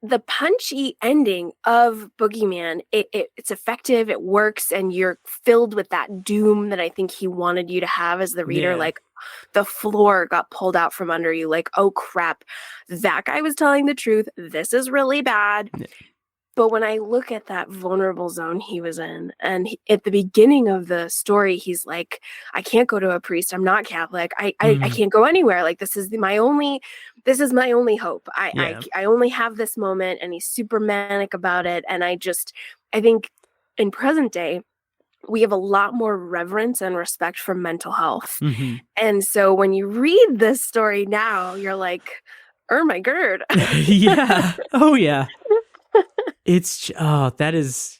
the punchy ending of Boogeyman, it's effective, it works, and you're filled with that doom that I think he wanted you to have as the reader. Yeah. Like, the floor got pulled out from under you. Like, oh crap, that guy was telling the truth. This is really bad. Yeah. But when I look at that vulnerable zone he was in, and at the beginning of the story, he's like, I can't go to a priest. I'm not Catholic. I can't go anywhere. Like, this is my only hope. I only have this moment, and he's super manic about it. And I think in present day, we have a lot more reverence and respect for mental health. Mm-hmm. And so when you read this story now, you're like, oh my God. Yeah. Oh yeah. That is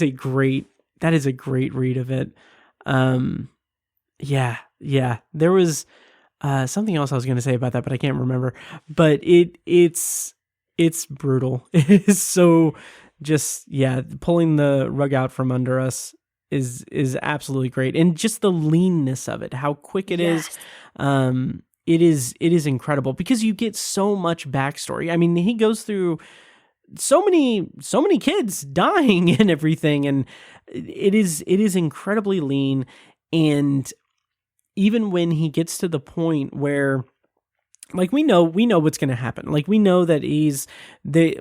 a great read of it. Yeah. There was something else I was going to say about that, but I can't remember. But it's brutal. It is so just pulling the rug out from under us is absolutely great, and just the leanness of it, how quick it is. It is incredible because you get so much backstory. I mean, he goes through so many kids dying and everything, and it is incredibly lean. And even when he gets to the point where, like, we know what's going to happen. Like, we know that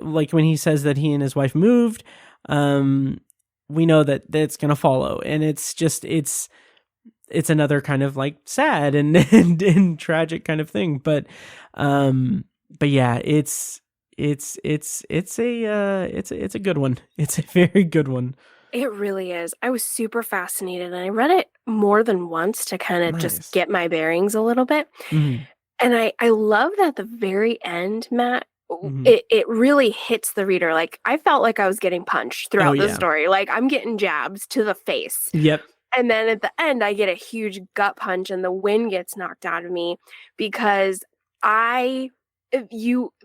like when he says that he and his wife moved, we know that it's going to follow, and it's another kind of like sad and tragic kind of thing. But yeah, it's a good one. It's a very good one. It really is. I was super fascinated, and I read it more than once to kind of just get my bearings a little bit. Mm-hmm. And I love that at the very end, Matt, Mm-hmm. it really hits the reader. Like, I felt like I was getting punched throughout the story. Like, I'm getting jabs to the face. Yep. And then at the end, I get a huge gut punch, and the wind gets knocked out of me because the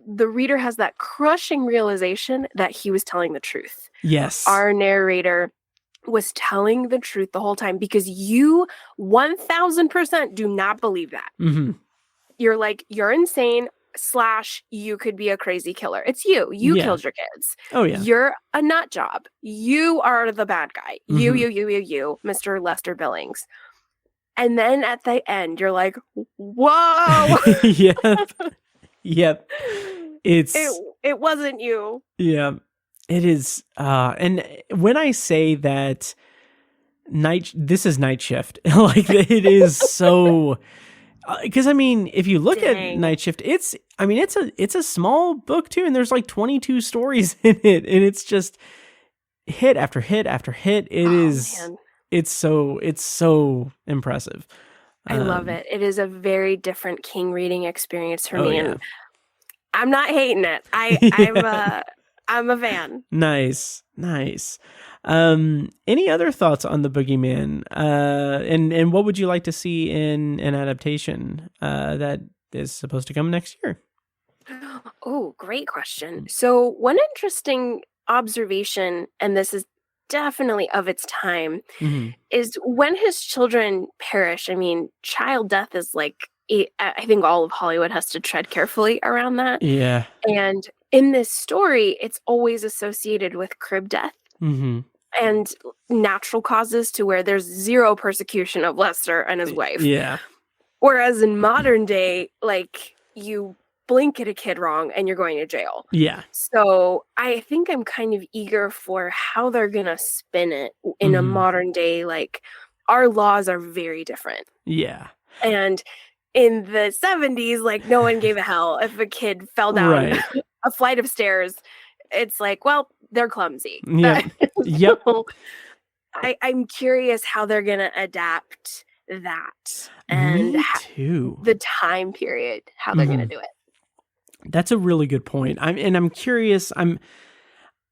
reader has that crushing realization that he was telling the truth. Yes. Our narrator was telling the truth the whole time, because you 1000% do not believe that. Mm-hmm. You're like, you're insane / you could be a crazy killer. It's you. You killed your kids. Oh yeah. You're a nut job. You are the bad guy. Mm-hmm. You, Mr. Lester Billings. And then at the end, you're like, whoa. Yep. It wasn't you. Yeah. It is. And when I say that this is Night Shift, like, it is so, because I mean, if you look at Night Shift, it's a small book too, and there's like 22 stories in it, and it's just hit after hit after hit. It's so impressive. I love it. It is a very different King reading experience for me, and I'm not hating it. I'm a fan. Nice. Any other thoughts on the Boogeyman? And what would you like to see in an adaptation that is supposed to come next year? Oh, great question. So one interesting observation, and this is definitely of its time, Mm-hmm. is when his children perish. I mean, child death is like, I think all of Hollywood has to tread carefully around that. Yeah. And in this story, it's always associated with crib death. Mm-hmm. And natural causes, to where there's zero persecution of Lester and his wife. Yeah. Whereas in modern day, like, you blink at a kid wrong and you're going to jail. Yeah. So I think I'm kind of eager for how they're going to spin it in a modern day. Like, our laws are very different. Yeah. And in the 70s, like, no one gave a hell if a kid fell down a flight of stairs. It's like, well, they're clumsy. Yep. Yep. So I'm curious how they're going to adapt that, and Me too. the time period, how they're going to do it. That's a really good point. I'm curious.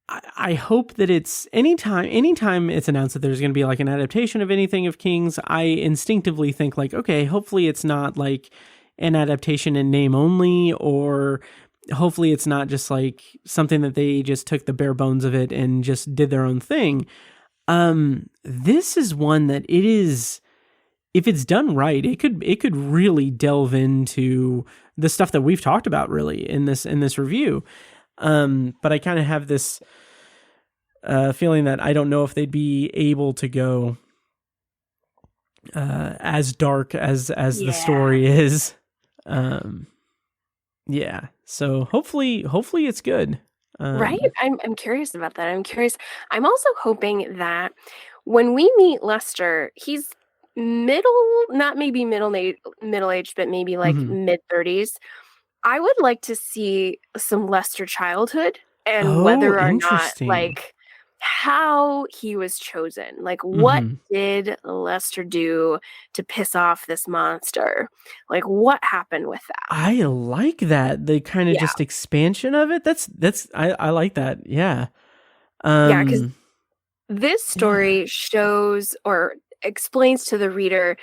I hope that it's anytime it's announced that there's going to be like an adaptation of anything of King's, I instinctively think like, okay, hopefully it's not like an adaptation in name only, or hopefully it's not just like something that they just took the bare bones of it and just did their own thing. This is one that it is, if it's done right, it could really delve into the stuff that we've talked about really in this review. But I kind of have this feeling that I don't know if they'd be able to go as dark as the story is. Yeah. So hopefully it's good. Right? I'm curious about that. I'm curious. I'm also hoping that when we meet Lester, he's not maybe middle age, but maybe like mid-30s. I would like to see some Lester childhood and whether or not like how he was chosen. Like what did Lester do to piss off this monster? Like what happened with that? I like that. The kind of just expansion of it. I like that. Yeah. Because this story shows or explains to the reader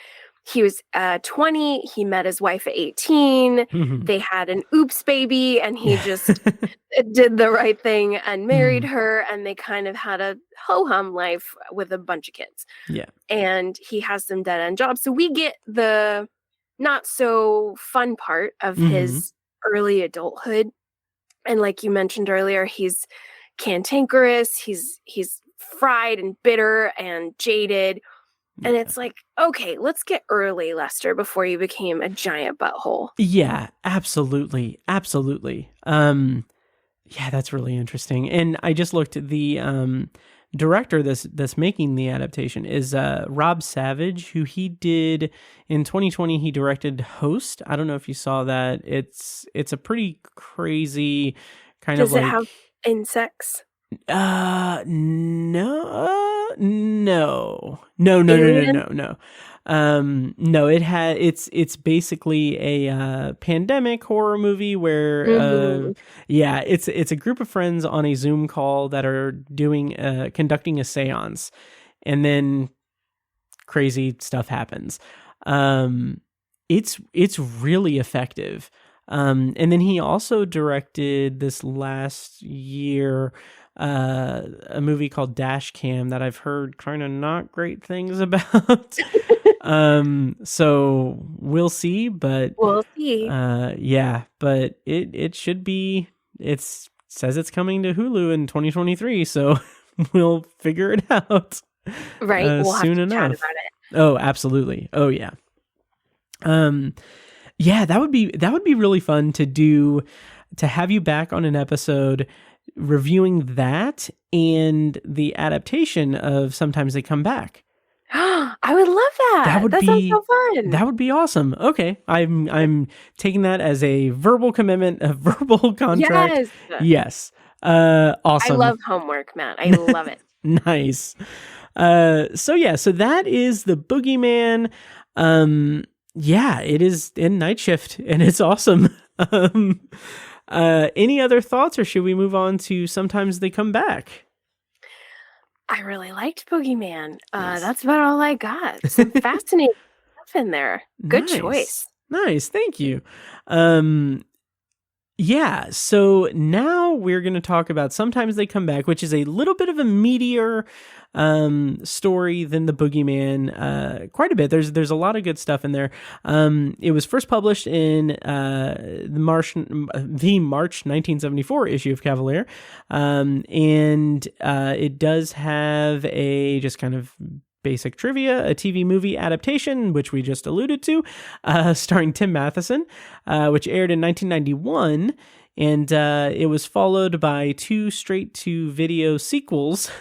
he was 20, he met his wife at 18, they had an oops baby, and he just did the right thing and married her, and they kind of had a ho-hum life with a bunch of kids. Yeah. And he has some dead-end jobs. So we get the not so fun part of his early adulthood. And like you mentioned earlier, he's cantankerous, he's fried and bitter and jaded. And it's like, okay, let's get early, Lester, before you became a giant butthole. Yeah, absolutely. Absolutely. Yeah, that's really interesting. And I just looked at the director that's making the adaptation is Rob Savage, who he did in 2020, he directed Host. I don't know if you saw that. It's a pretty crazy kind of like... Does it have insects? No. No, it's basically a pandemic horror movie where it's a group of friends on a Zoom call that are conducting a seance, and then crazy stuff happens. It's really effective. And then he also directed this last year a movie called Dash Cam that I've heard kind of not great things about. So we'll see, but we'll see. But it should be. It says it's coming to Hulu in 2023, so we'll figure it out. Right, we'll soon have to enough. chat about it. Oh, absolutely. Oh, yeah. Yeah, that would be really fun to have you back on an episode reviewing that and the adaptation of Sometimes They Come Back. I would love that. That sounds so fun. That would be awesome. Okay, I'm taking that as a verbal commitment, a verbal contract. Yes. Awesome. I love homework, Matt. I love it. Nice. So that is the Boogeyman. Yeah, it is in Night Shift, and it's awesome. Any other thoughts, or should we move on to Sometimes They Come Back? I really liked Boogeyman. That's about all I got. Some fascinating stuff in there. Good choice. Nice, thank you. Yeah, so now we're going to talk about Sometimes They Come Back, which is a little bit of a meatier story than the Boogeyman, quite a bit. There's a lot of good stuff in there. It was first published in the March 1974 issue of Cavalier, and it does have a just kind of basic trivia, a TV movie adaptation, which we just alluded to, starring Tim Matheson, which aired in 1991, and it was followed by 2 straight-to-video sequels,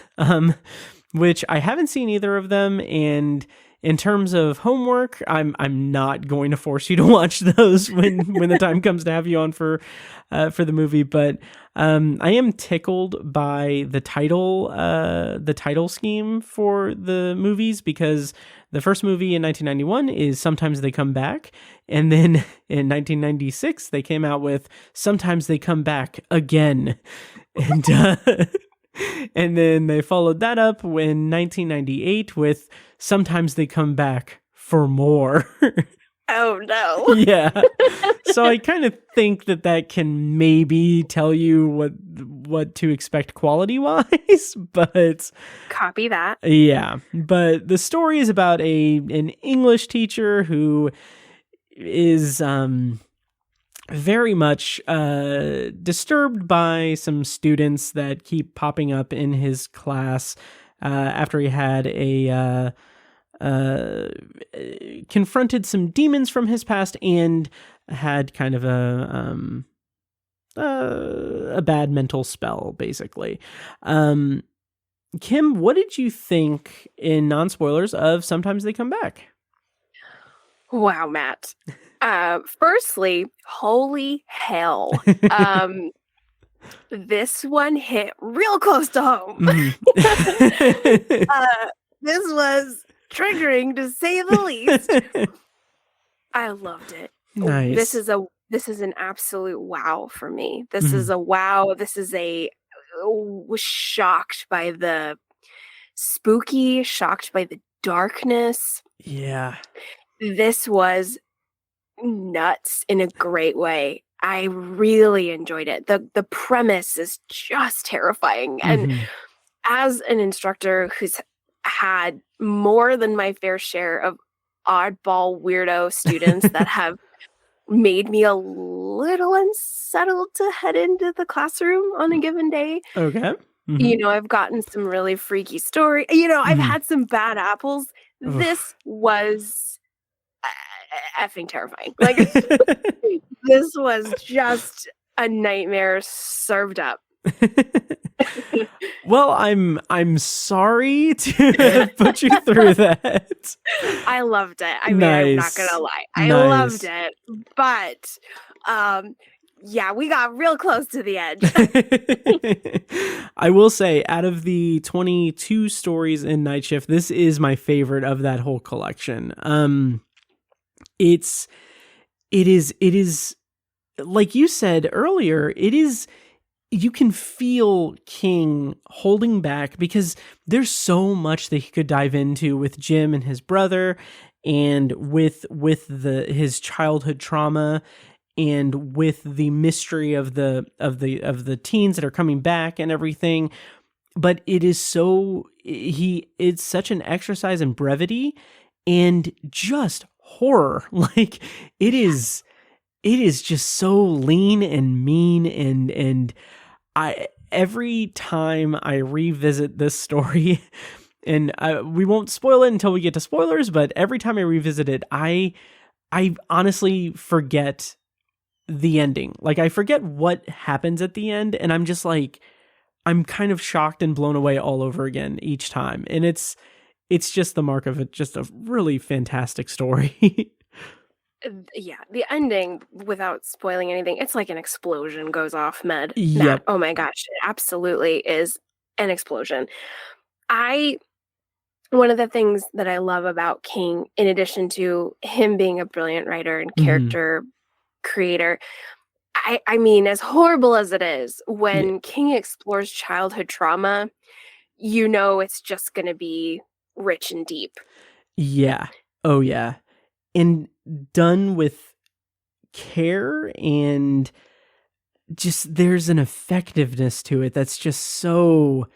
which I haven't seen either of them, and in terms of homework, I'm not going to force you to watch those when the time comes to have you on for the movie, but I am tickled by the title scheme for the movies, because the first movie in 1991 is Sometimes They Come Back, and then in 1996 they came out with Sometimes They Come Back Again, and And then they followed that up in 1998 with Sometimes They Come Back for More. Oh no. Yeah. So I kind of think that can maybe tell you what to expect quality-wise, but Copy that. yeah. But the story is about an English teacher who is very much disturbed by some students that keep popping up in his class after he had confronted some demons from his past and had kind of a bad mental spell, basically. Kim, what did you think, in non-spoilers, of Sometimes They Come Back? Wow, Matt. Firstly, holy hell. This one hit real close to home. This was triggering, to say the least. I loved it. Nice. This is an absolute wow for me. This is a wow. This is was shocked by the spooky, shocked by the darkness. Yeah. This was nuts in a great way. I really enjoyed it. The premise is just terrifying. And as an instructor who's had more than my fair share of oddball weirdo students that have made me a little unsettled to head into the classroom on a given day. Okay. You know, I've gotten some really freaky stories. You know, I've had some bad apples. This was effing terrifying. Like, this was just a nightmare served up. Well, I'm sorry to have put you through that. I loved it. I mean, I'm not gonna lie. I loved it. But yeah, we got real close to the edge. I will say, out of the 22 stories in Night Shift, this is my favorite of that whole collection. It is like you said earlier, you can feel King holding back because there's so much that he could dive into with Jim and his brother, and with his childhood trauma, and with the mystery of the teens that are coming back and everything. But it's such an exercise in brevity and just horror. Like, it is just so lean and mean, and every time I revisit this story, and we won't spoil it until we get to spoilers, but every time I revisit it, I honestly forget the ending. Like, I forget what happens at the end, and I'm just like, I'm kind of shocked and blown away all over again each time. And it's just the mark of just a really fantastic story. Yeah, the ending, without spoiling anything, it's like an explosion goes off, Med. Yep. Matt, oh my gosh, it absolutely is an explosion. One of the things that I love about King, in addition to him being a brilliant writer and character creator, I mean, as horrible as it is, when King explores childhood trauma, you know it's just going to be rich and deep. Yeah. Oh, yeah. And done with care, and just there's an effectiveness to it that's just so,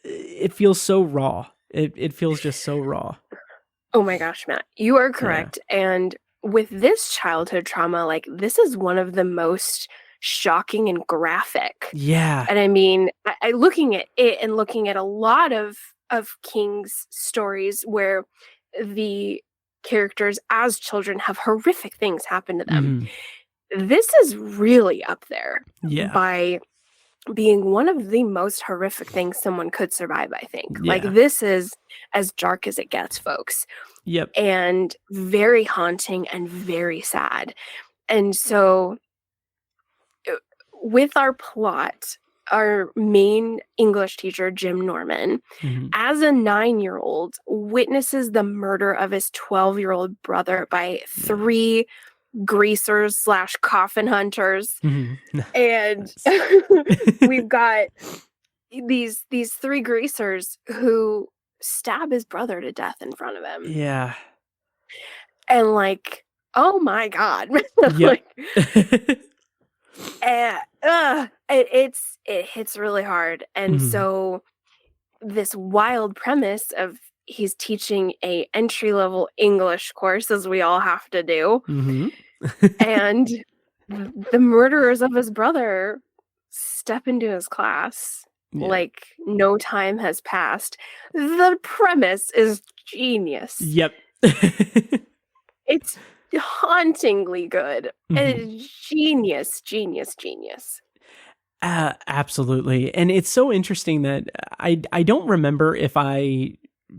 it feels so raw. It feels just so raw. Oh my gosh, Matt, you are correct. Yeah. And with this childhood trauma, like, this is one of the most shocking and graphic. Yeah. And I mean, I looking at it and looking at a lot of King's stories where the characters as children have horrific things happen to them. This is really up there by being one of the most horrific things someone could survive, I think. Like, this is as dark as it gets, folks. Yep. And very haunting and very sad. And so with our plot, our main English teacher, Jim Norman, as a 9-year-old, witnesses the murder of his 12-year-old brother by 3 greasers / coffin hunters. And we've got these three greasers who stab his brother to death in front of him. Yeah. And like, oh my God. Yep. It hits really hard. And so this wild premise of he's teaching a entry-level English course, as we all have to do. And the murderers of his brother step into his class like no time has passed. The premise is genius. Yep. It's hauntingly good. And it's genius. Absolutely. And it's so interesting that I don't remember if I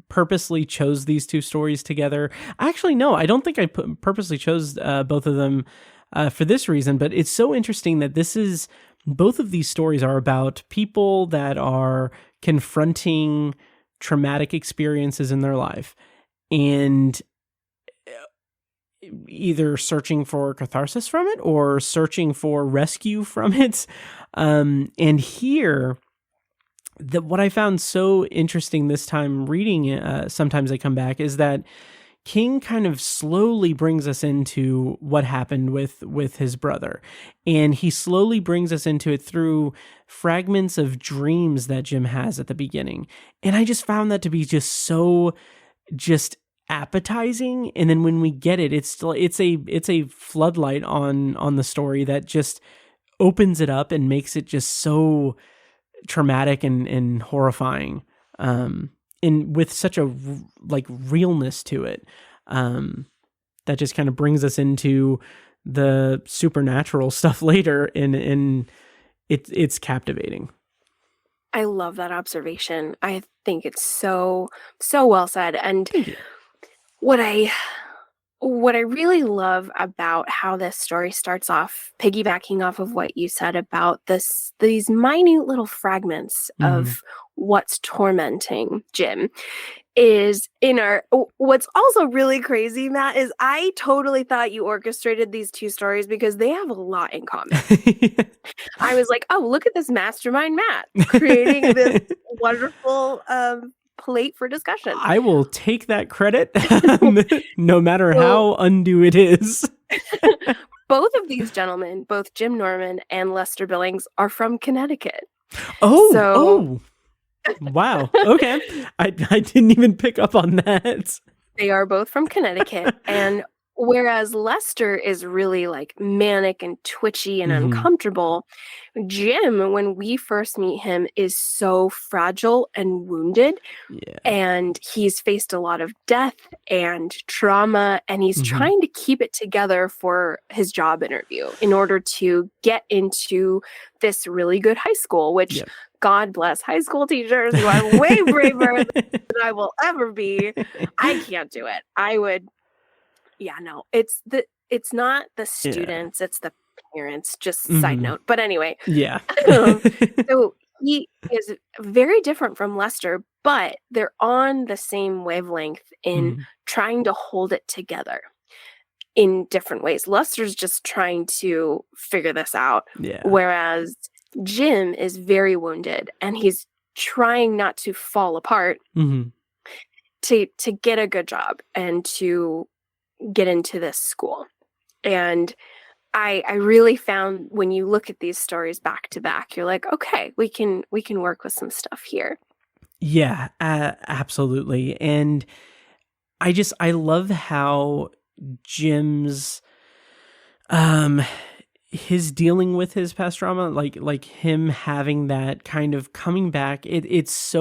purposely chose these two stories together. Actually, no, I don't think I purposely chose both of them for this reason, but it's so interesting that both of these stories are about people that are confronting traumatic experiences in their life and either searching for catharsis from it or searching for rescue from it. And here, what I found so interesting this time reading Sometimes I Come Back is that King kind of slowly brings us into what happened with his brother. And he slowly brings us into it through fragments of dreams that Jim has at the beginning. And I just found that to be just appetizing. And then when we get it, it's a floodlight on the story that just opens it up and makes it just so traumatic and horrifying. And with such a realness to it, that just kind of brings us into the supernatural stuff later, and it's captivating. I love that observation. I think it's so well said. And what I really love about how this story starts off, piggybacking off of what you said about these minute little fragments of what's tormenting Jim, is what's also really crazy, Matt, is I totally thought you orchestrated these two stories because they have a lot in common. I was like, oh, look at this mastermind, Matt, creating this wonderful plate for discussion. I will take that credit, no matter how undue it is. Both of these gentlemen, both Jim Norman and Lester Billings, are from Connecticut. Oh, wow. Okay. I didn't even pick up on that. They are both from Connecticut. And whereas Lester is really like manic and twitchy and uncomfortable, Jim, when we first meet him, is so fragile and wounded. Yeah. And he's faced a lot of death and trauma, and he's trying to keep it together for his job interview in order to get into this really good high school, which God bless high school teachers who are way braver than I will ever be. I can't do it. I would. Yeah, no, it's not the students, it's the parents, just side note. But anyway. Yeah. So he is very different from Lester, but they're on the same wavelength in trying to hold it together in different ways. Lester's just trying to figure this out. Yeah. Whereas Jim is very wounded and he's trying not to fall apart to get a good job and to get into this school. And I really found when you look at these stories back to back, you're like, okay, we can work with some stuff here. Yeah, absolutely. And I love how Jim's his dealing with his past trauma, like him having that kind of coming back. It's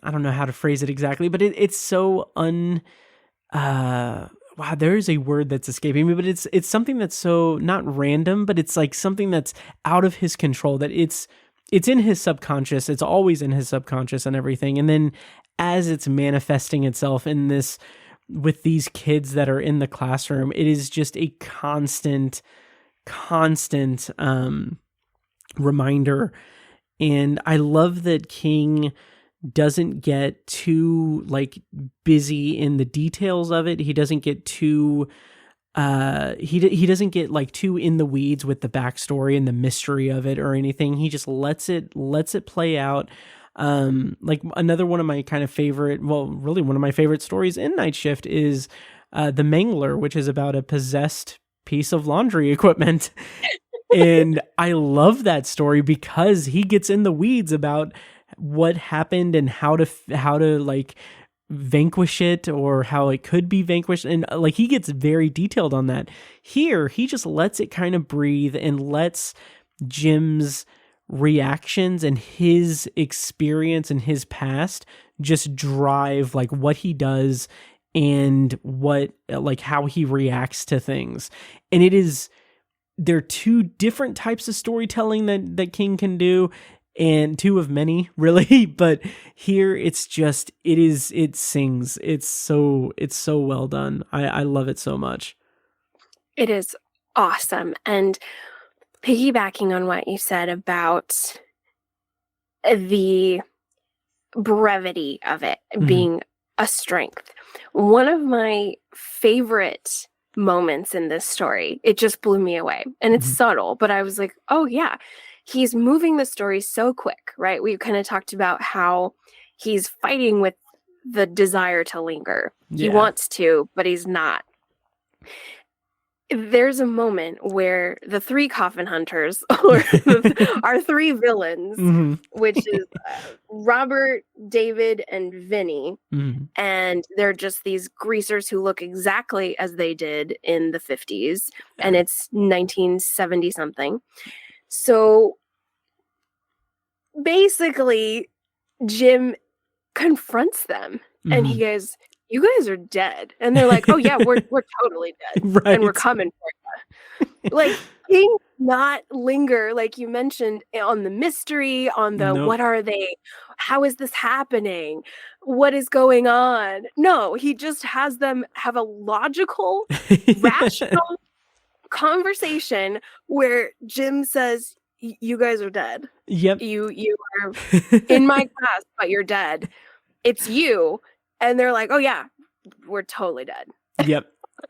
I don't know how to phrase it exactly, but it's so wow, there is a word that's escaping me, but it's something that's so not random, but it's like something that's out of his control, that it's in his subconscious. It's always in his subconscious and everything. And then as it's manifesting itself in this, with these kids that are in the classroom, it is just a constant reminder. And I love that King doesn't get too busy in the details of it. He doesn't get too he doesn't get like too in the weeds with the backstory and the mystery of it or anything. He just lets it play out. Like another one of my kind of favorite, well, really one of my favorite stories in Night Shift is The Mangler, which is about a possessed piece of laundry equipment. And I love that story because he gets in the weeds about what happened and how to like vanquish it or how it could be vanquished. And like he gets very detailed on that. Here, he just lets it kind of breathe and lets Jim's reactions and his experience and his past just drive like what he does and what like how he reacts to things. And they're two different types of storytelling that King can do, and two of many, really. But here it's just it sings. It's so well done. I love it so much. It is awesome. And piggybacking on what you said about the brevity of it being a strength, one of my favorite moments in this story, it just blew me away. And it's subtle, but I was like, oh yeah, he's moving the story so quick, right? We kind of talked about how he's fighting with the desire to linger. He wants to, but he's not. There's a moment where the three coffin hunters, or our three villains, which is Robert, David, and Vinny, and they're just these greasers who look exactly as they did in the 50s, and it's 1970 something. So basically, Jim confronts them, and he goes, "You guys are dead." And they're like, "Oh yeah, we're totally dead, right. And we're coming for you." Like, King not linger, like you mentioned, on the mystery, on the what are they? How is this happening? What is going on? No, he just has them have a logical, rational conversation where Jim says, "You guys are dead. Yep. You are in my class, but you're dead. It's you." And they're like, "Oh yeah, we're totally dead."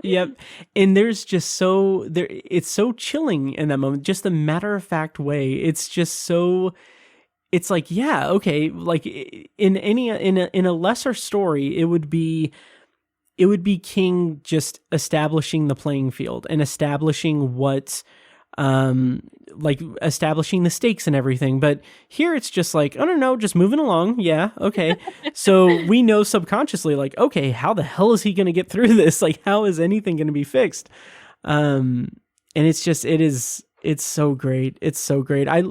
Yep. And there's just it's so chilling in that moment, just the matter of fact way. It's just so, it's like, yeah, okay. Like in a lesser story, it would be King just establishing the playing field and establishing what, like establishing the stakes and everything. But here it's just like, oh no, just moving along. Yeah. Okay. So we know subconsciously, like, okay, how the hell is he going to get through this? Like, how is anything going to be fixed? And it's just, it's so great. It's so great. I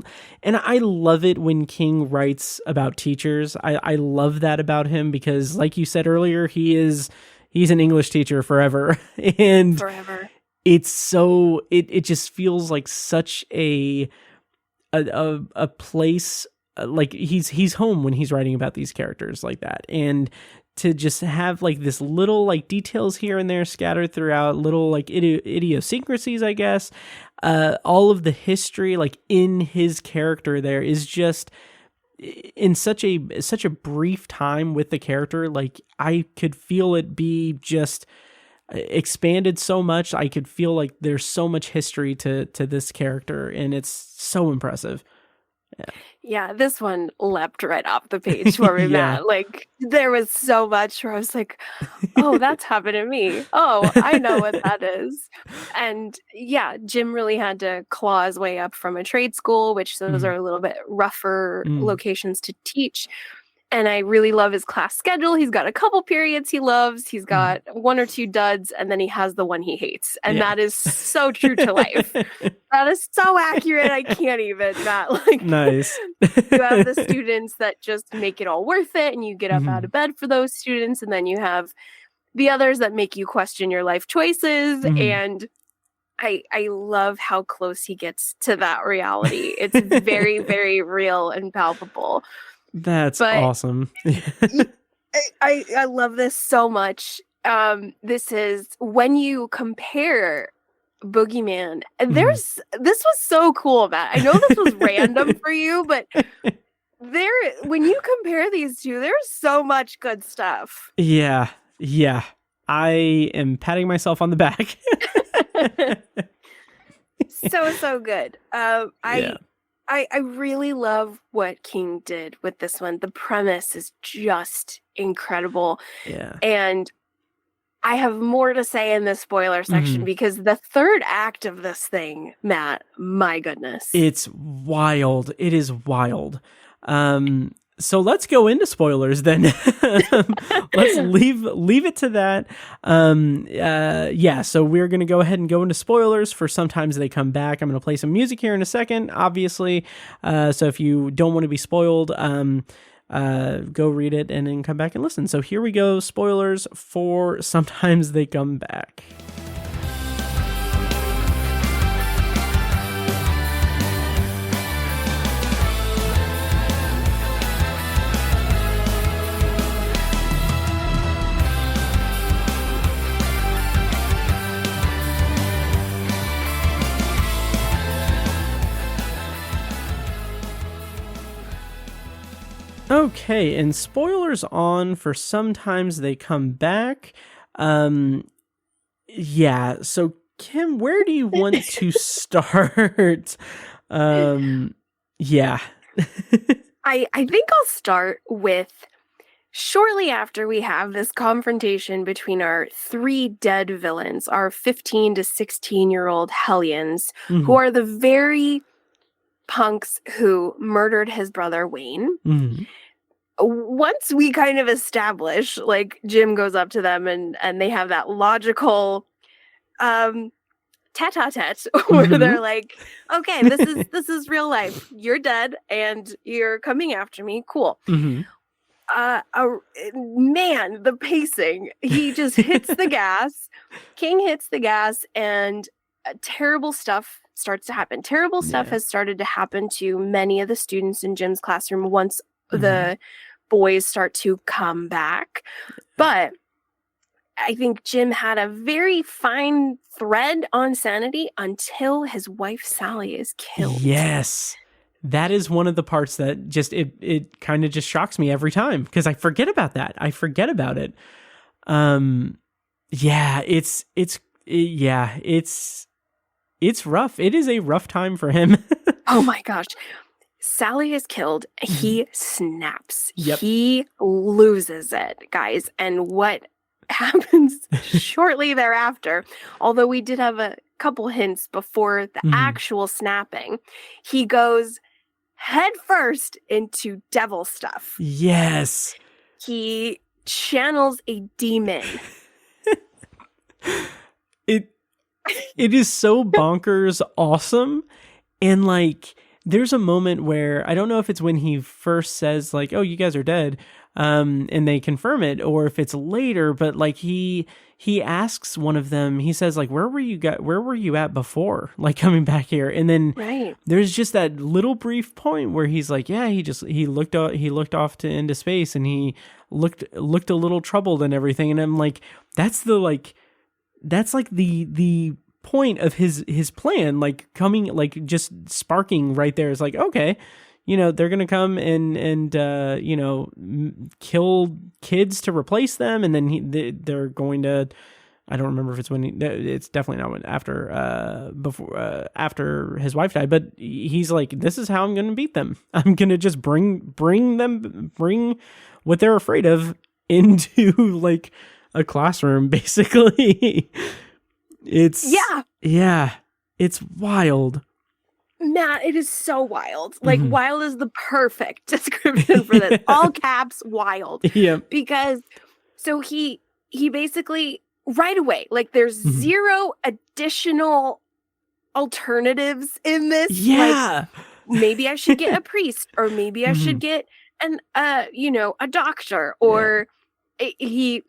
love it when King writes about teachers. I love that about him because like you said earlier, he's an English teacher forever. And forever. It's so it just feels like such a place, like he's home when he's writing about these characters like that. And to just have like this little like details here and there scattered throughout, little like idiosyncrasies, I guess, all of the history like in his character there is just in such a brief time with the character. Like I could feel it be just expanded so much. I could feel like there's so much history to this character, and it's so impressive. Yeah, this one leapt right off the page for me, Matt. Like there was so much where I was like, oh, that's happened to me. Oh, I know what that is. And yeah, Jim really had to claw his way up from a trade school, which those are a little bit rougher locations to teach. And I really love his class schedule. He's got a couple periods he loves. He's got one or two duds, and then he has the one he hates. And that is so true to life. That is so accurate. I can't even, Matt. Like, nice. You have the students that just make it all worth it, and you get up out of bed for those students. And then you have the others that make you question your life choices. And I love how close he gets to that reality. It's very, very real and palpable. That's awesome. I love this so much. This is when you compare Boogeyman. This was so cool, Matt. I know this was random for you, but when you compare these two, there's so much good stuff. Yeah. I am patting myself on the back. So good. I really love what King did with this one. The premise is just incredible. Yeah. And I have more to say in the spoiler section because the third act of this thing, Matt, my goodness. It's wild. It is wild. So let's go into spoilers then. Let's leave it to that. So we're going to go ahead and go into spoilers for Sometimes They Come Back. I'm going to play some music here in a second, obviously. So if you don't want to be spoiled, go read it and then come back and listen. So here we go. Spoilers for Sometimes They Come Back. Okay, and spoilers on for Sometimes They Come Back. So Kim, where do you want to start? I think I'll start with shortly after we have this confrontation between our three dead villains, our 15 to 16-year-old hellions, who are the very punks who murdered his brother Wayne. Once we kind of establish, like, Jim goes up to them and they have that logical tete-a-tete where they're like, okay, this is real life. You're dead and you're coming after me. Cool. Man, the pacing. He just hits the gas. King hits the gas and terrible stuff starts to happen. Terrible stuff has started to happen to many of the students in Jim's classroom once the boys start to come back. But I think Jim had a very fine thread on sanity until his wife Sally is killed. Yes. That is one of the parts that just, it kind of just shocks me every time because I forget about that. I forget about it. It's rough. It is a rough time for him. Oh my gosh. Sally is killed. He snaps. Yep. He loses it, guys. And what happens shortly thereafter, although we did have a couple hints before the actual snapping, he goes headfirst into devil stuff. Yes. He channels a demon. It is so bonkers awesome. And like, there's a moment where, I don't know if it's when he first says like, oh, you guys are dead. And they confirm it, or if it's later, but like he asks one of them, he says like, where were you at before, like coming back here? And then there's just that little brief point where he's like, yeah, he looked off into space and he looked a little troubled and everything. And I'm like, that's the point of his plan, like coming, like just sparking right there. Is like, okay, they're going to come and kill kids to replace them. And then they're going to, I don't remember if it's when it's definitely not after his wife died, but he's like, this is how I'm going to beat them. I'm going to just bring what they're afraid of into like a classroom, basically. It's wild. Matt, it is so wild. Like, wild is the perfect description for this. All caps, wild. Yeah. Because, so he basically, right away, like, there's zero additional alternatives in this. Yeah. Like, maybe I should get a priest, or maybe I should get a doctor, or he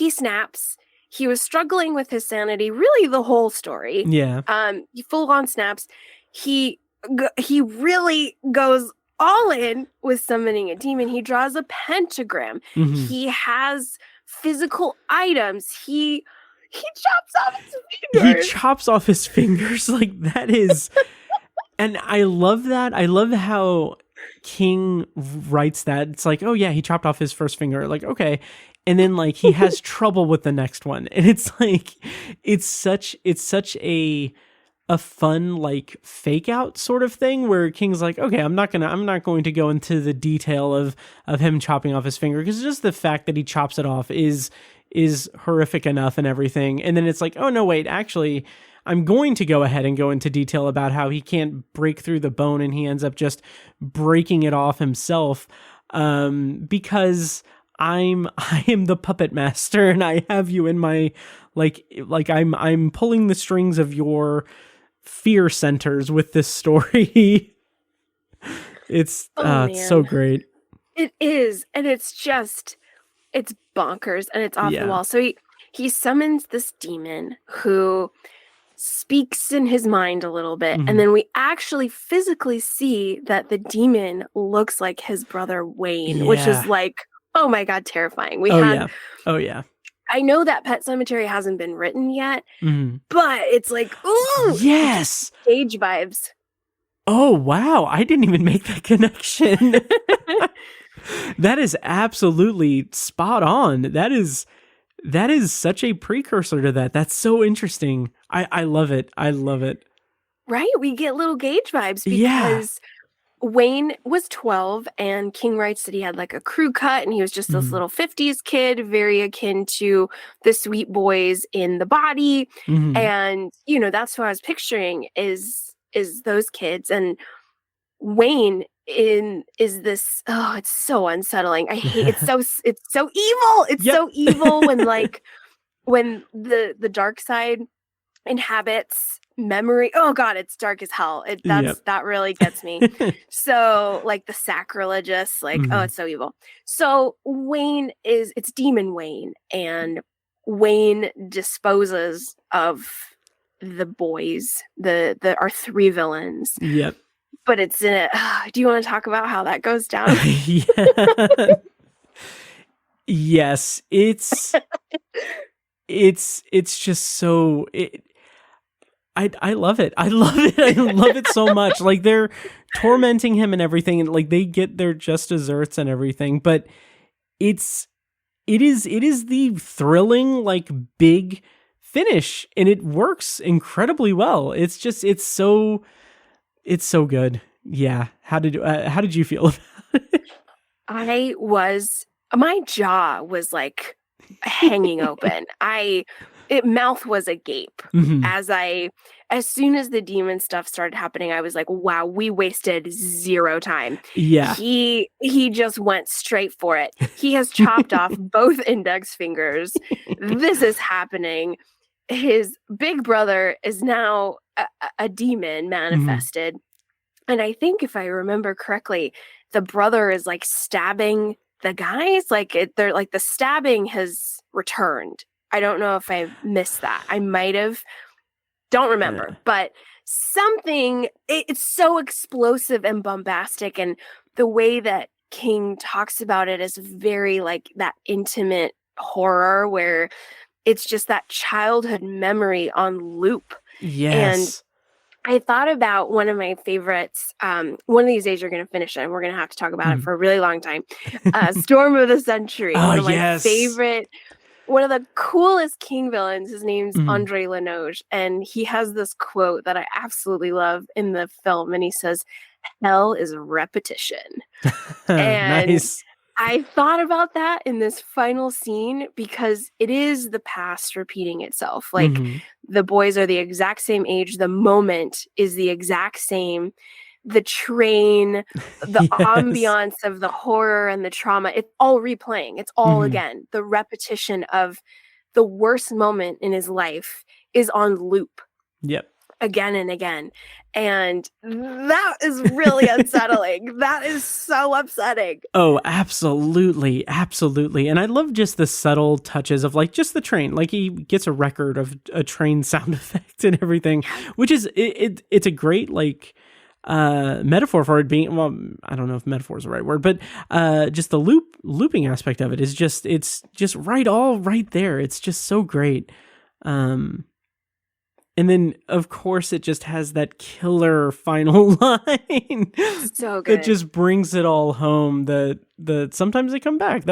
snaps. He was struggling with his sanity, really the whole story. Yeah. He full on snaps. He really goes all in with summoning a demon. He draws a pentagram. He has physical items. He chops off his fingers. He chops off his fingers. Like, that is... And I love that. I love how King writes that, it's like, oh yeah, he chopped off his first finger. Like, okay. And then like he has trouble with the next one. And it's like, it's such a fun like fake out sort of thing where King's like, okay, I'm not going to go into the detail of him chopping off his finger, because just the fact that he chops it off is horrific enough and everything. And then it's like, oh no, wait, actually I'm going to go ahead and go into detail about how he can't break through the bone and he ends up just breaking it off himself, because I am the puppet master and I have you in my like I'm pulling the strings of your fear centers with this story. It's so great. It is, and it's bonkers and it's off the wall. So he summons this demon who speaks in his mind a little bit, and then we actually physically see that the demon looks like his brother Wayne, which is like, oh my god, terrifying. Oh yeah. I know that Pet Sematary hasn't been written yet, but it's like, ooh, yes, Cage vibes. Oh wow, I didn't even make that connection. That is absolutely spot on. That is such a precursor to that. That's so interesting. I love it. I love it. Right? We get little Gage vibes because Wayne was 12 and King writes that he had like a crew cut and he was just this little 50s kid, very akin to the Sweet Boys in The Body. And, you know, that's who I was picturing is those kids. And Wayne is this, oh, it's so unsettling. I hate it's so evil. It's so evil when the dark side inhabits memory. Oh god, it's dark as hell. That really gets me. So like the sacrilegious, like oh, it's so evil. So it's Demon Wayne, and Wayne disposes of the boys, our three villains. Yep. But it's in it. Do you want to talk about how that goes down? Yes, it's just so. I love it. I love it. I love it so much. Like they're tormenting him and everything, and like they get their just desserts and everything. But it is the thrilling like big finish, and it works incredibly well. It's so good. Yeah. How did you feel about it? My jaw was like hanging open. Mouth was agape as soon as the demon stuff started happening. I was like, wow, we wasted zero time. Yeah. He just went straight for it. He has chopped off both index fingers. This is happening. His big brother is now a demon manifested. And I think if I remember correctly, the brother is like stabbing the guys. They're like the stabbing has returned. I don't know if I missed that. I might have. Don't remember. But something, it's so explosive and bombastic. And the way that King talks about it is very like that intimate horror where it's just that childhood memory on loop. Yes. And I thought about one of my favorites. One of these days you're going to finish it and we're going to have to talk about it for a really long time. Storm of the Century. One of my favorite. One of the coolest King villains, his name's Andre Lenoge, and he has this quote that I absolutely love in the film, and he says, "Hell is repetition." And nice. I thought about that in this final scene because it is the past repeating itself. Like the boys are the exact same age, the moment is the exact same. The train, the ambiance of the horror and the trauma, it's all replaying. It's all again. The repetition of the worst moment in his life is on loop. Yep. Again and again. And that is really unsettling. That is so upsetting. Oh, absolutely. Absolutely. And I love just the subtle touches of like just the train. Like he gets a record of a train sound effect and everything, which is, it's a great like, metaphor for it being, well, I don't know if metaphor is the right word, but just the looping aspect of it is just, it's just all right there. It's just so great. And then, of course, it just has that killer final line So good. that just brings it all home. The sometimes they come back.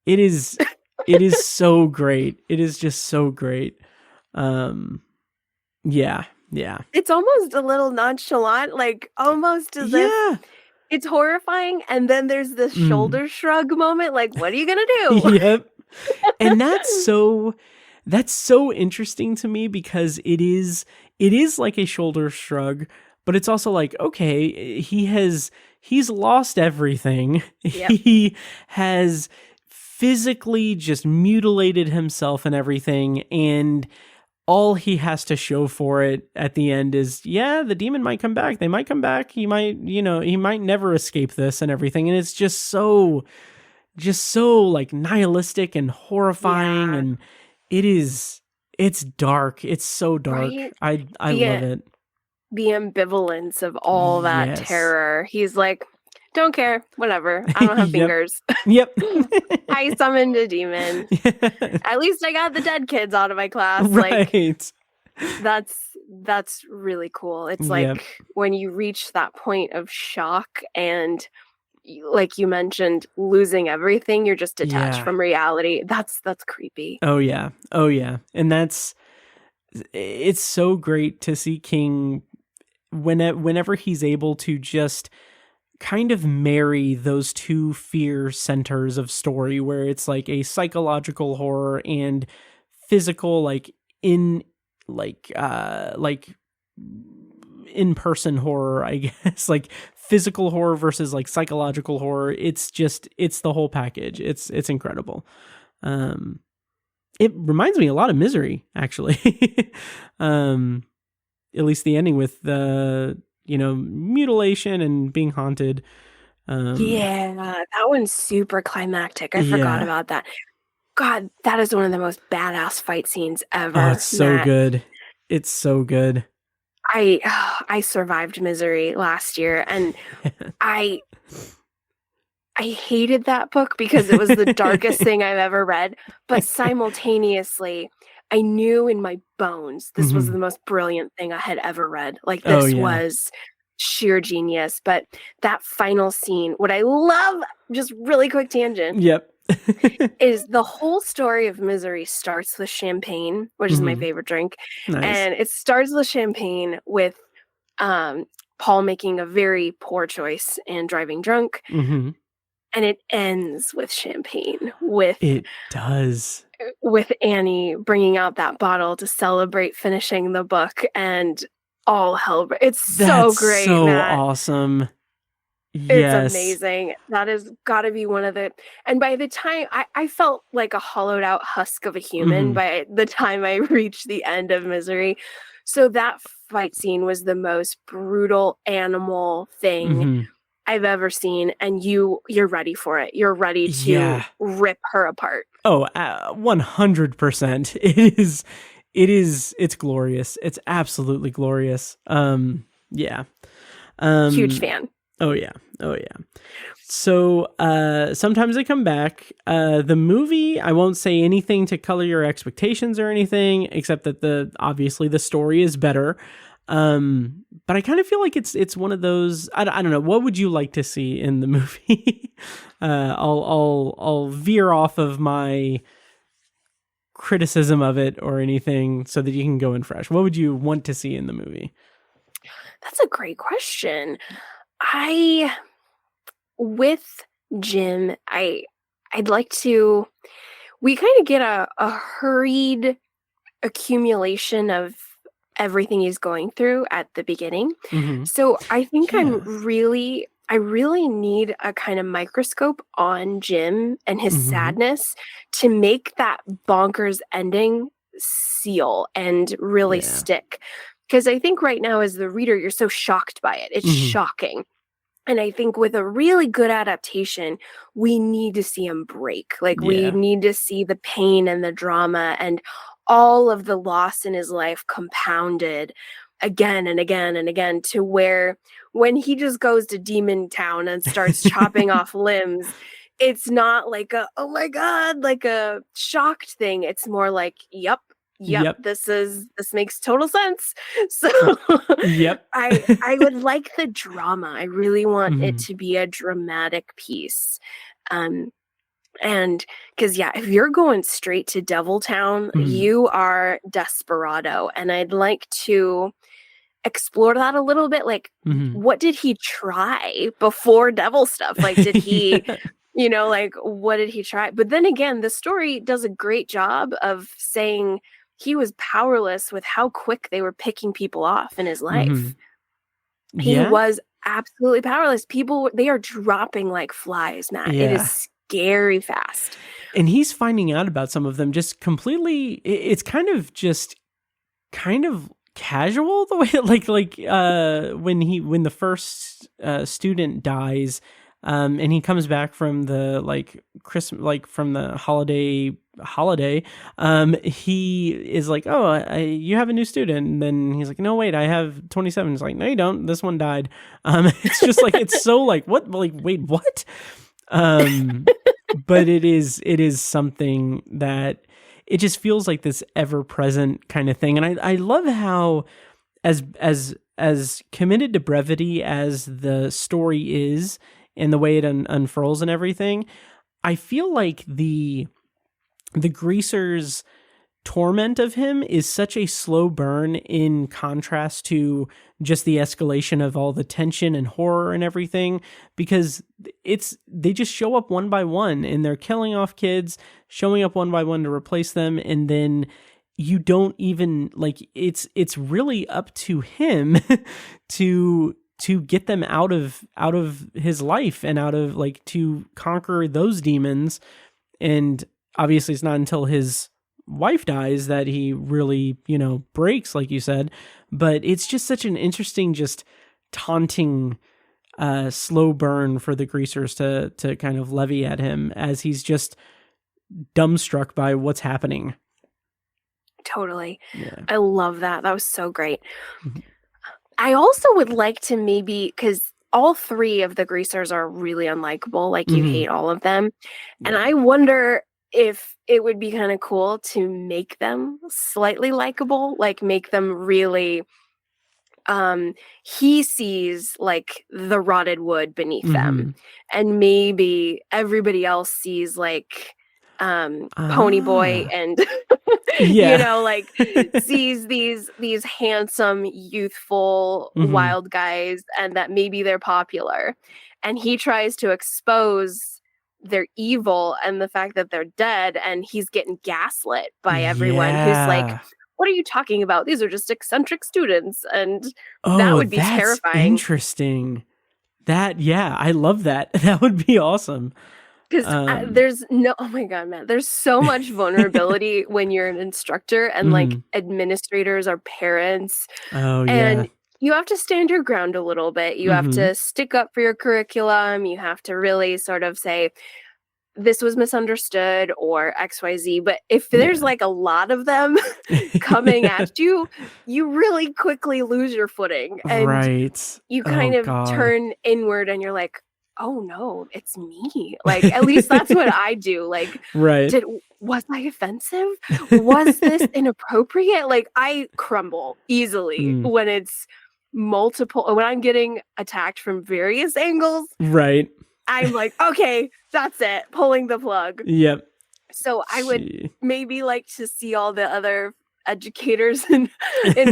It is so great. It is just so great. Yeah. It's almost a little nonchalant, like almost as if it's horrifying, and then there's this shoulder shrug moment, like, what are you gonna do? Yep. And that's so interesting to me because it is like a shoulder shrug, but it's also like, okay, he's lost everything. Yep. He has physically just mutilated himself and everything, and all he has to show for it at the end is, the demon might come back. They might come back. He might never escape this and everything. And it's just so like nihilistic and horrifying. Yeah. And it's dark. It's so dark. Right? I love it. The ambivalence of all that Yes. terror. He's like, don't care, whatever. I don't have Yep. fingers. Yep. I summoned a demon. At least I got the dead kids out of my class. Right. Like, that's really cool. It's like when you reach that point of shock and, like you mentioned, losing everything, you're just detached from reality. That's creepy. Oh yeah. And it's so great to see King whenever he's able to just kind of marry those two fear centers of story, where it's like a psychological horror and physical, like in-person horror, I guess, like physical horror versus like psychological horror. It's the whole package. It's incredible. It reminds me a lot of Misery, actually. At least the ending with the mutilation and being haunted. That one's super climactic. I forgot about that. God, that is one of the most badass fight scenes ever. Oh, it's so good. It's so good. I survived Misery last year, and I hated that book because it was the darkest thing I've ever read, but simultaneously I knew in my bones this was the most brilliant thing I had ever read. Like, this was sheer genius. But that final scene, what I love, just really quick tangent. Yep. Is the whole story of Misery starts with champagne, which is my favorite drink. Nice. And it starts with champagne with Paul making a very poor choice and driving drunk. Mm-hmm. And it ends with champagne, with Annie bringing out that bottle to celebrate finishing the book, and all hell. It's so great. So Matt. awesome. It's amazing. That has got to be one of the. And by the time I felt like a hollowed out husk of a human by the time I reached the end of Misery. So that fight scene was the most brutal animal thing I've ever seen, and you're ready for it. You're ready to rip her apart. Oh, 100%. It's glorious. It's absolutely glorious. Huge fan. Oh yeah. So sometimes they come back. The movie, I won't say anything to color your expectations or anything, except that obviously the story is better. But I kind of feel like it's one of those. I don't know. What would you like to see in the movie? I'll veer off of my criticism of it or anything so that you can go in fresh. What would you want to see in the movie? That's a great question. With Jim, I'd like to. We kind of get a hurried accumulation of everything he's going through at the beginning. So I think I really need a kind of microscope on Jim and his sadness to make that bonkers ending seal and really stick. Because I think right now, as the reader, you're so shocked by it. It's shocking. And I think with a really good adaptation, we need to see him break. Like, we need to see the pain and the drama and all of the loss in his life compounded again and again and again, to where when he just goes to Demon Town and starts chopping off limbs, it's not like a, oh my God, like a shocked thing. It's more like, yep, yep. This makes total sense. So Yep. I would like the drama. I really want it Mhm. to be a dramatic piece. And because if you're going straight to Devil Town, Mhm. you are desperado. And I'd like to explore that a little bit. Like, Mhm. what did he try before devil stuff? Like, did he, Yeah. like, what did he try? But then again, the story does a great job of saying he was powerless with how quick they were picking people off in his life. Mhm. He Yeah. was absolutely powerless. People, they are dropping like flies, Matt. It Yeah. is scary fast. And he's finding out about some of them just completely. It's kind of casual the way when the first student dies, and he comes back from the Christmas, from the holiday, he is like, oh, you have a new student, and then he's like, no, wait, I have 27. It's like, no, you don't, this one died. It's just like, it's so like, what, like, wait, what? But it is something that it just feels like this ever-present kind of thing. And I love how as committed to brevity as the story is and the way it unfurls and everything, I feel like the greaser's torment of him is such a slow burn in contrast to just the escalation of all the tension and horror and everything, because they just show up one by one and they're killing off kids, showing up one by one to replace them, and then you don't even it's really up to him to get them out of his life and out of to conquer those demons. And obviously it's not until his wife dies that he really, breaks, like you said. But it's just such an interesting, just taunting, slow burn for the greasers to kind of levy at him as he's just dumbstruck by what's happening. Totally. Yeah. I love that. That was so great. Mm-hmm. I also would like to because all three of the greasers are really unlikable. Like, you hate all of them. Yeah. And I wonder if it would be kind of cool to make them slightly likable, like make them really, he sees like the rotted wood beneath them, and maybe everybody else sees like Pony Boy and sees these handsome, youthful, wild guys, and that maybe they're popular, and he tries to expose their evil and the fact that they're dead, and he's getting gaslit by everyone who's like, what are you talking about? These are just eccentric students. And that would be terrifying. Interesting. I love that. That would be awesome. Because oh my God, man, there's so much vulnerability when you're an instructor and like administrators are parents. Oh, yeah. And you have to stand your ground a little bit. You have to stick up for your curriculum. You have to really sort of say, this was misunderstood or XYZ. But if there's like a lot of them coming at you, you really quickly lose your footing. And you kind of turn inward and you're like, oh no, it's me. Like, at least that's what I do. Like, was I offensive? Was this inappropriate? Like, I crumble easily when it's multiple, when I'm getting attacked from various angles. Right. I'm like, okay, that's it. Pulling the plug. Yep. So I would maybe like to see all the other educators in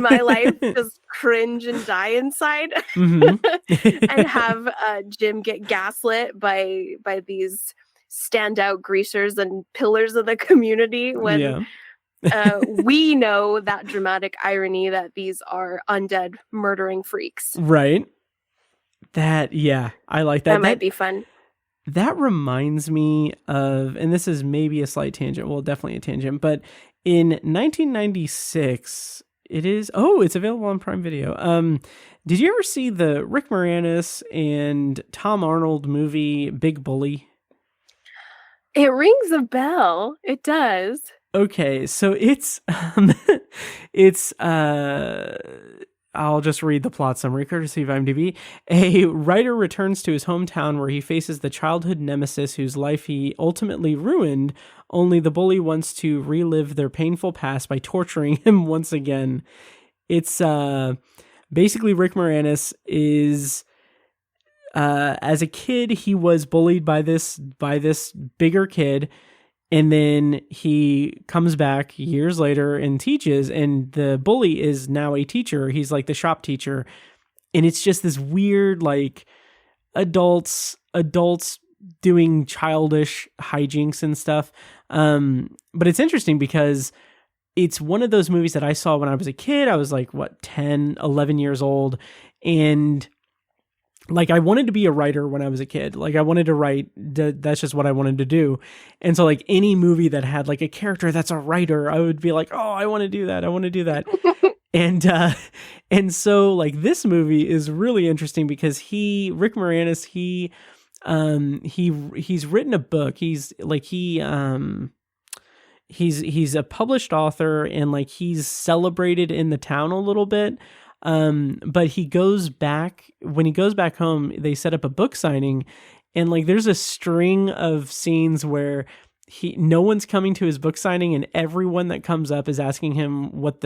my life just cringe and die inside, and have Jim get gaslit by these standout greasers and pillars of the community when we know that dramatic irony that these are undead murdering freaks. Right. I like that. That might be fun. That reminds me of, and this is maybe a slight tangent, well, definitely a tangent, but in 1996, it's available on Prime Video. Did you ever see the Rick Moranis and Tom Arnold movie Big Bully? It rings a bell. It does. Okay, so it's I'll just read the plot summary, courtesy of IMDb. A writer returns to his hometown where he faces the childhood nemesis whose life he ultimately ruined, only the bully wants to relive their painful past by torturing him once again. It's basically Rick Moranis is... as a kid, he was bullied by this bigger kid, and then he comes back years later and teaches, and the bully is now a teacher. He's like the shop teacher, and it's just this weird, like, adults doing childish hijinks and stuff. But it's interesting because it's one of those movies that I saw when I was a kid. I was like, 10, 11 years old, and like, I wanted to be a writer when I was a kid. Like, I wanted to write. That's just what I wanted to do. And so, like, any movie that had, like, a character that's a writer, I would be like, oh, I want to do that. I want to do that. And so, like, this movie is really interesting because Rick Moranis, he's written a book. He's a published author, and, like, he's celebrated in the town a little bit. But when he goes back home, they set up a book signing, and like there's a string of scenes where no one's coming to his book signing, and everyone that comes up is asking him what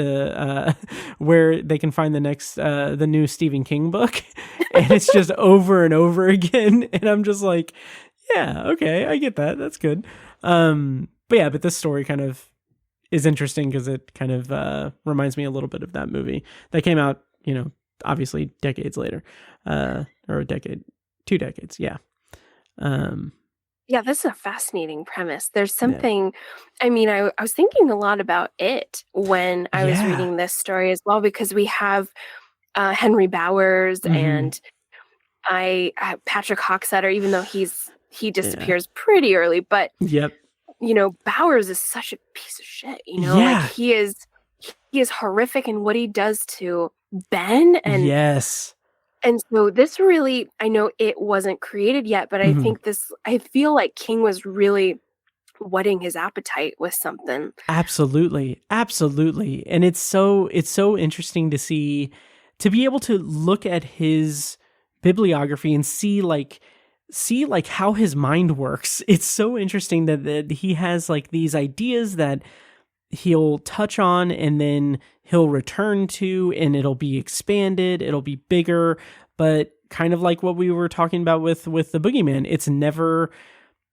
where they can find the new Stephen King book. And it's just over and over again. And I'm just like, yeah, okay, I get that. That's good. But this story kind of is interesting because it kind of reminds me a little bit of that movie that came out, obviously decades later, or a decade, 2 decades. Yeah. Yeah, this is a fascinating premise. There's something, I mean, I was thinking a lot about it when I was reading this story as well, because we have Henry Bowers and Patrick Hocksetter, even though he disappears pretty early, but Bowers is such a piece of shit, like he is horrific in what he does to Ben. And and so this really, I know it wasn't created yet, but I think I feel like King was really whetting his appetite with something. Absolutely. And it's so interesting to be able to look at his bibliography and see how his mind works. It's so interesting that he has like these ideas that he'll touch on and then he'll return to, and it'll be expanded, it'll be bigger, but kind of like what we were talking about with the Boogeyman,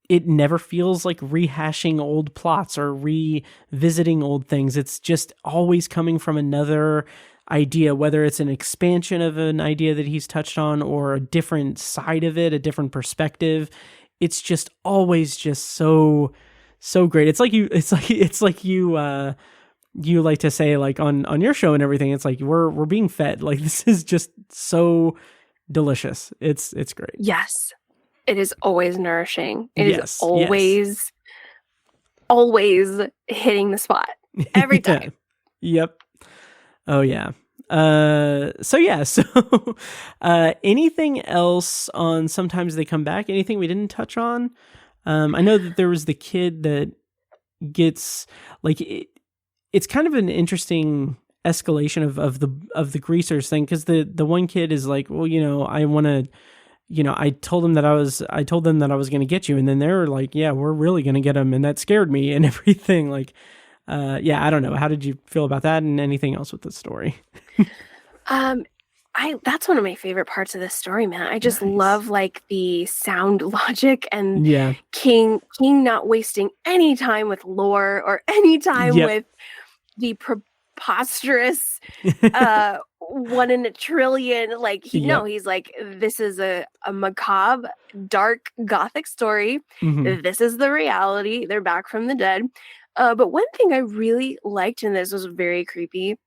it never feels like rehashing old plots or revisiting old things. It's just always coming from another idea, whether it's an expansion of an idea that he's touched on or a different side of it, a different perspective. It's just always just so great. It's like you like to say, like on your show and everything, it's like we're being fed. Like, this is just so delicious. It's great. Yes. It is always nourishing. It is always hitting the spot every time. Yep. Oh yeah. So anything else on Sometimes They Come Back? Anything we didn't touch on? I know that there was the kid that gets like it's kind of an interesting escalation of the greasers thing, because the one kid is like, well, I want to, I told them that I was going to get you, and then they're like, yeah, we're really going to get him, and that scared me and everything. Like, I don't know. How did you feel about that, and anything else with the story? That's one of my favorite parts of this story, man. I just love like the sound logic and King not wasting any time with lore or any time with the preposterous 1 in a trillion. Like he's like, this is a macabre, dark, gothic story. This is the reality. They're back from the dead. But one thing I really liked, and this was very creepy,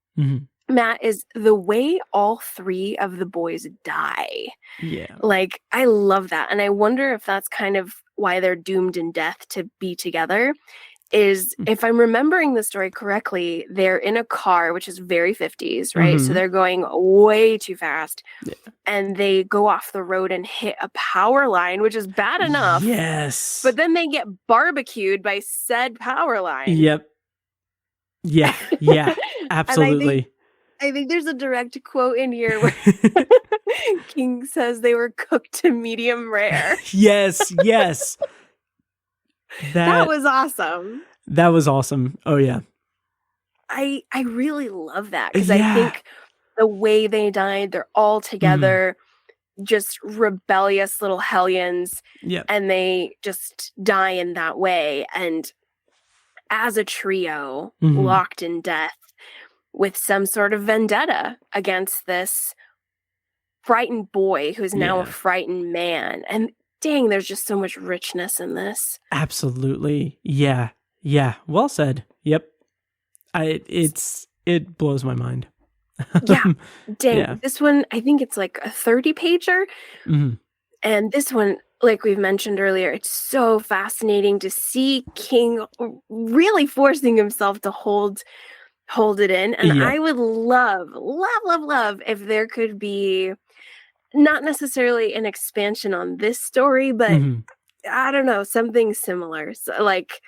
Matt, is the way all 3 of the boys die. Yeah. Like, I love that. And I wonder if that's kind of why they're doomed in death to be together. Is, if I'm remembering the story correctly, they're in a car, which is very 50s, right? So they're going way too fast. Yeah. And they go off the road and hit a power line, which is bad enough. Yes. But then they get barbecued by said power line. Yep. Yeah. Absolutely. I think there's a direct quote in here where King says they were cooked to medium rare. Yes. That was awesome. That was awesome. Oh yeah. I really love that because Yeah. I think the way they died, they're all together, just rebellious little hellions, Yep. and they just die in that way. And as a trio, locked in death, with some sort of vendetta against this frightened boy who's now a frightened man. And dang, there's just so much richness in this. Absolutely. Yeah. Well said. Yep. It blows my mind. Yeah. Dang. Yeah. This one, I think it's like a 30-pager. And this one, like we've mentioned earlier, it's so fascinating to see King really forcing himself to hold it in. And I would love if there could be not necessarily an expansion on this story, but I don't know, something similar. So, like,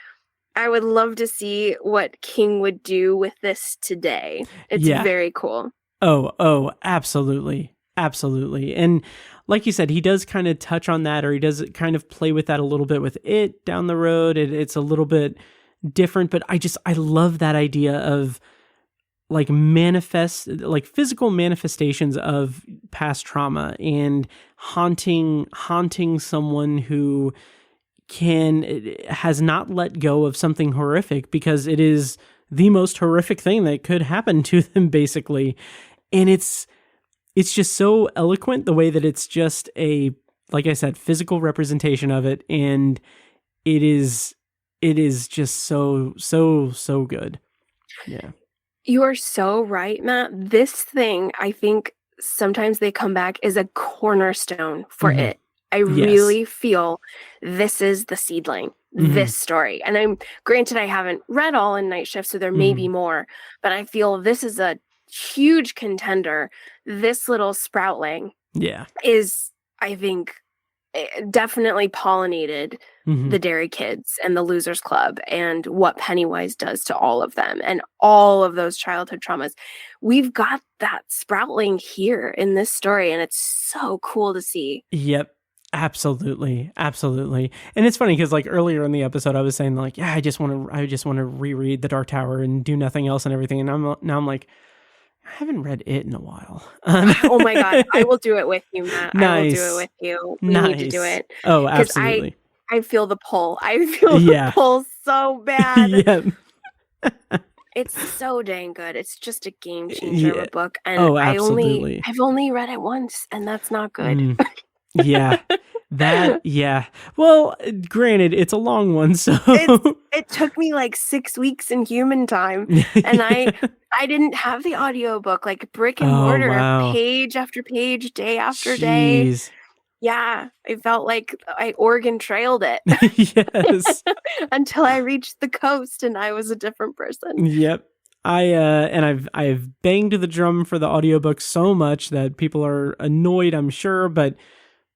I would love to see what King would do with this today. It's very cool. Oh, absolutely. And like you said, he does kind of touch on that, or he does kind of play with that a little bit with it down the road. It's a little bit different, but I love that idea of like physical manifestations of past trauma and haunting someone who has not let go of something horrific because it is the most horrific thing that could happen to them, basically. And it's just so eloquent the way that it's just a, like I said, physical representation of it, and it is just so good. Yeah. You are so right, Matt. This thing, I think sometimes they come back as a cornerstone for it. I really feel this is the seedling, this story. And I'm granted I haven't read all in Night Shift, so there may be more, but I feel this is a huge contender. This little sproutling is, I think, definitely pollinated the Dairy Kids and the Losers Club and what Pennywise does to all of them and all of those childhood traumas. We've got that sproutling here in this story, and it's so cool to see. Yep. Absolutely. And it's funny because like earlier in the episode, I was saying like, yeah, I just want to reread The Dark Tower and do nothing else and everything. And I'm like, I haven't read it in a while. Oh my God. I will do it with you, Matt. Nice. I will do it with you. We need to do it. Oh, absolutely. I feel the pull. I feel the pull so bad. Yep. It's so dang good. It's just a game changer of a book. And I've only read it once, and that's not good. Well, granted, it's a long one, so it took me like 6 weeks in human time, and I didn't have the audiobook, like brick and mortar, page after page, day after day. Yeah, I felt like I Oregon trailed it. Yes. Until I reached the coast and I was a different person. Yep. I've banged the drum for the audiobook so much that people are annoyed, I'm sure, but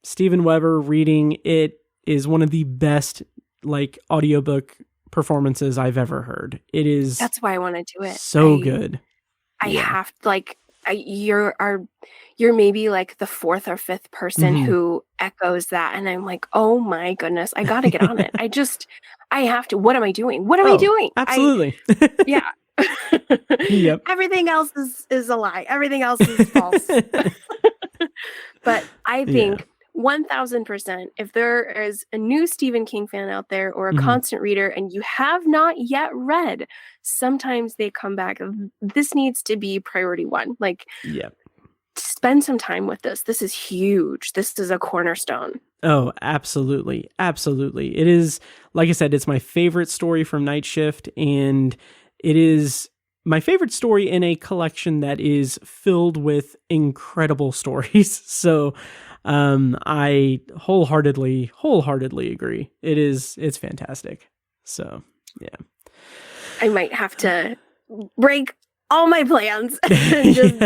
Steven Weber reading it is one of the best like audiobook performances I've ever heard. It is. That's why I want to do it. So good. I have to, like, you're maybe like the fourth or fifth person who echoes that, and I'm like, oh my goodness, I got to get on it. I have to. What am I doing? What am I doing? Absolutely. Yeah. Yep. Everything else is a lie. Everything else is false. But I think 1000%, if there is a new Stephen King fan out there or a constant reader and you have not yet read, sometimes they come back. This needs to be priority one. Like, spend some time with this. This is huge. This is a cornerstone. Oh, absolutely. Absolutely. It is, like I said, it's my favorite story from Night Shift, and it is my favorite story in a collection that is filled with incredible stories. So, I wholeheartedly agree. It's fantastic. So, yeah. I might have to break all my plans and just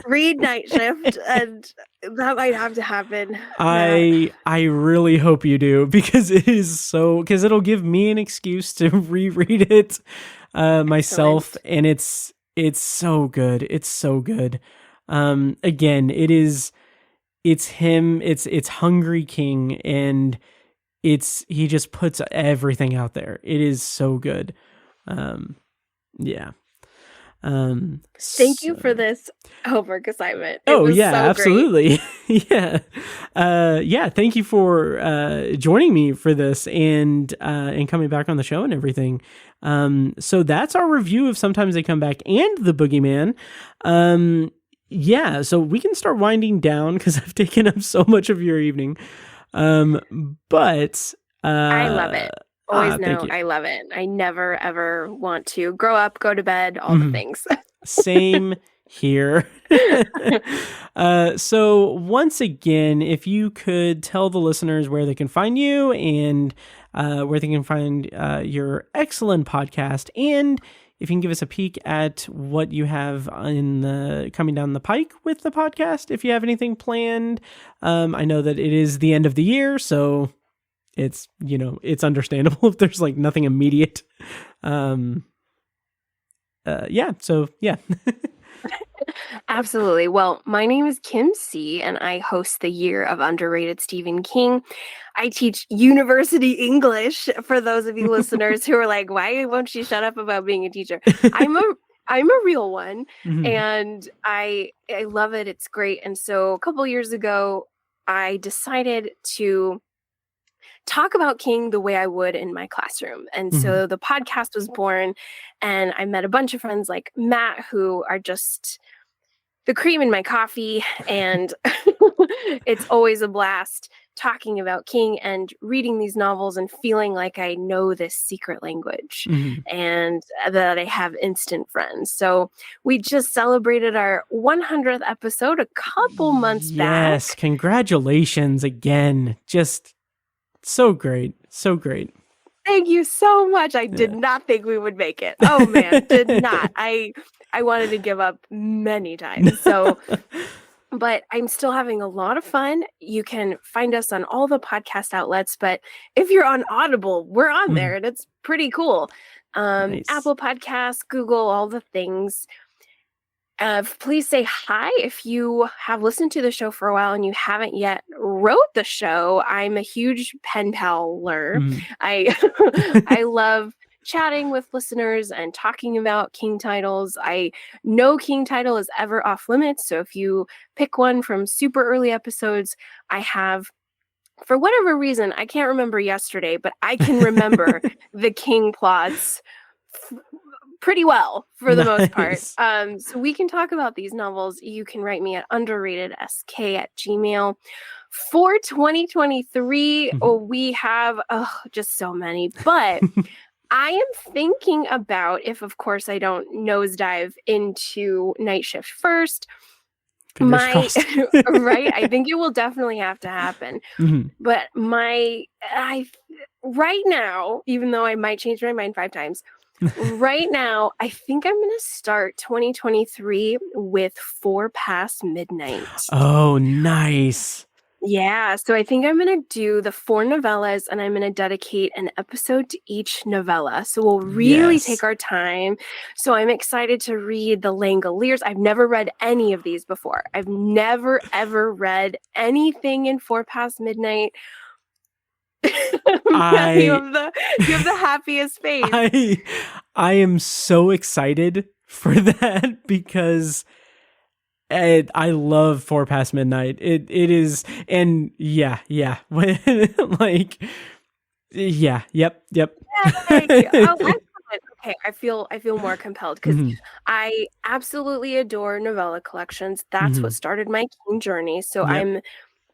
read Night Shift, and that might have to happen. I really hope you do, because it'll give me an excuse to reread it myself. Excellent. And It's so good. It's so good. Again, it's him, it's Hungry King, and he just puts everything out there. It is so good. Yeah. Thank you for this homework assignment. It Oh was yeah, so absolutely. Yeah. Yeah, thank you for joining me for this and coming back on the show and everything. So that's our review of Sometimes They Come Back and The Boogeyman. Yeah, so we can start winding down because I've taken up so much of your evening. But I love it. Always thank know you. I love it. I never ever want to grow up, go to bed, all the things. Same here. So once again, if you could tell the listeners where they can find you and where they can find your excellent podcast, and if you can give us a peek at what you have coming down the pike with the podcast, if you have anything planned. I know that it is the end of the year, so it's understandable if there's like nothing immediate. So yeah. Absolutely. Well, my name is Kim C, and I host the Year of Underrated Stephen King. I teach university English for those of you listeners who are like, why won't you shut up about being a teacher? I'm a real one, and I love it. It's great. And so a couple years ago, I decided to talk about King the way I would in my classroom. And so the podcast was born, and I met a bunch of friends like Matt, who are just the cream in my coffee. And it's always a blast talking about King and reading these novels and feeling like I know this secret language and that I have instant friends. So we just celebrated our 100th episode a couple months back. Yes, congratulations again. Just so great. So great. Thank you so much. I did not think we would make it. Oh man, did not. I wanted to give up many times. So, but I'm still having a lot of fun. You can find us on all the podcast outlets, but if you're on Audible, we're on there, and it's pretty cool. Nice. Apple Podcasts, Google, all the things. Please say hi if you have listened to the show for a while and you haven't yet wrote the show. I'm a huge pen paler. I love chatting with listeners and talking about King titles. I know King title is ever off limits, so if you pick one from super early episodes, I have, for whatever reason, I can't remember yesterday, but I can remember the King plots pretty well for the most part. So we can talk about these novels. You can write me at underratedsk@gmail. For 2023, we have just so many, but I am thinking about, if of course I don't nosedive into Night Shift first, right? I think it will definitely have to happen. But right now, even though I might change my mind 5 times, right now, I think I'm going to start 2023 with 4 Past Midnight. Oh, nice. Yeah, so I think I'm going to do the 4 novellas, and I'm going to dedicate an episode to each novella. So we'll really take our time. So I'm excited to read the Langoliers. I've never read any of these before. I've never, ever read anything in 4 Past Midnight. You have the happiest face. I am so excited for that because I love 4 Past Midnight. It is, and yeah. Like, yeah, yep. Yeah, thank you. Oh, okay, I feel more compelled because I absolutely adore novella collections. That's what started my King journey. So I'm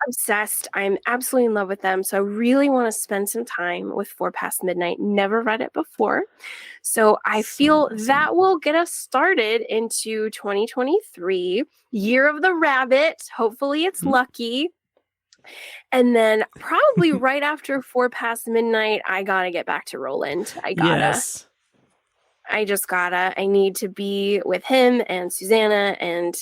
obsessed. I'm absolutely in love with them. So I really want to spend some time with 4 Past Midnight. Never read it before. So I feel that will get us started into 2023, Year of the Rabbit. Hopefully it's lucky. And then probably right after 4 Past Midnight, I got to get back to Roland. I need to be with him and Susanna and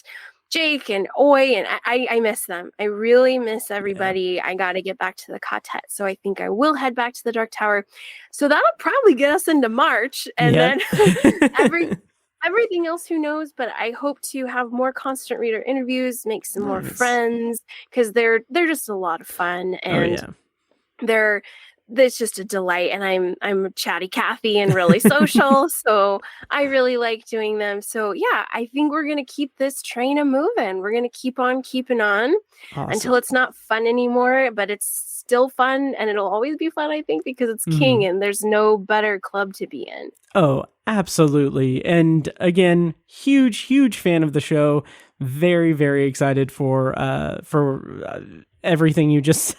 Jake and Oi, and I miss them. I really miss everybody. Yeah. I got to get back to the quartet. So I think I will head back to the Dark Tower. So that'll probably get us into March. And then everything else, who knows? But I hope to have more constant reader interviews, make some more friends, because they're just a lot of fun, and it's just a delight. And I'm chatty Cathy and really social, so I really like doing them. So yeah, I think we're gonna keep this train a moving. We're gonna keep on keeping on until it's not fun anymore, but it's still fun, and it'll always be fun, I think, because it's King, and there's no better club to be in. Oh, absolutely. And again, huge fan of the show. Very, very excited for everything you just said.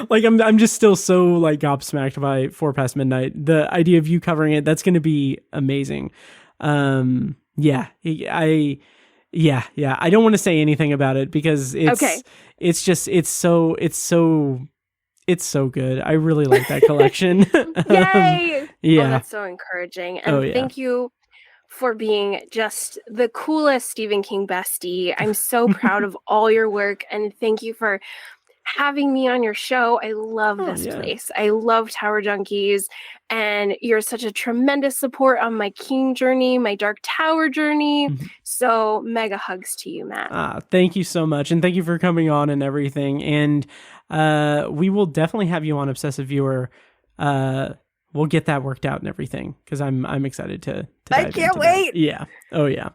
Like, I'm just still so like gobsmacked by 4 Past Midnight. The idea of you covering it, that's going to be amazing. I don't want to say anything about it because it's so good. I really like that collection. Yay! Yeah. Oh, that's so encouraging. And thank you for being just the coolest Stephen King bestie. I'm so proud of all your work, and thank you for having me on your show. I love this place. I love Tower Junkies, and you're such a tremendous support on my King journey, my Dark Tower journey. So mega hugs to you, Matt. Thank you so much, and thank you for coming on and everything. And we will definitely have you on Obsessive Viewer. We'll get that worked out and everything, because I'm excited to I can't wait. That. Yeah. Oh yeah.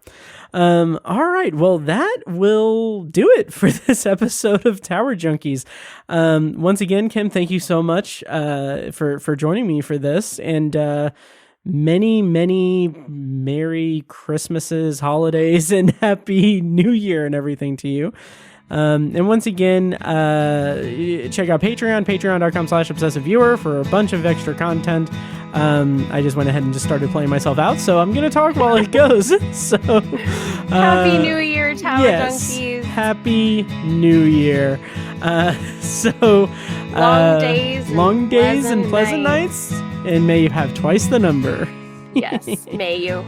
All right. Well, that will do it for this episode of Tower Junkies. Once again, Kim, thank you so much for joining me for this, and many Merry Christmases, holidays, and Happy New Year and everything to you. And once again, check out patreon.com/obsessiveviewer for a bunch of extra content. I just went ahead and just started playing myself out, so I'm going to talk while it goes. So, Happy New Year, Tower Junkies. Happy New Year. Long days and pleasant nights, and may you have twice the number. Yes, may you.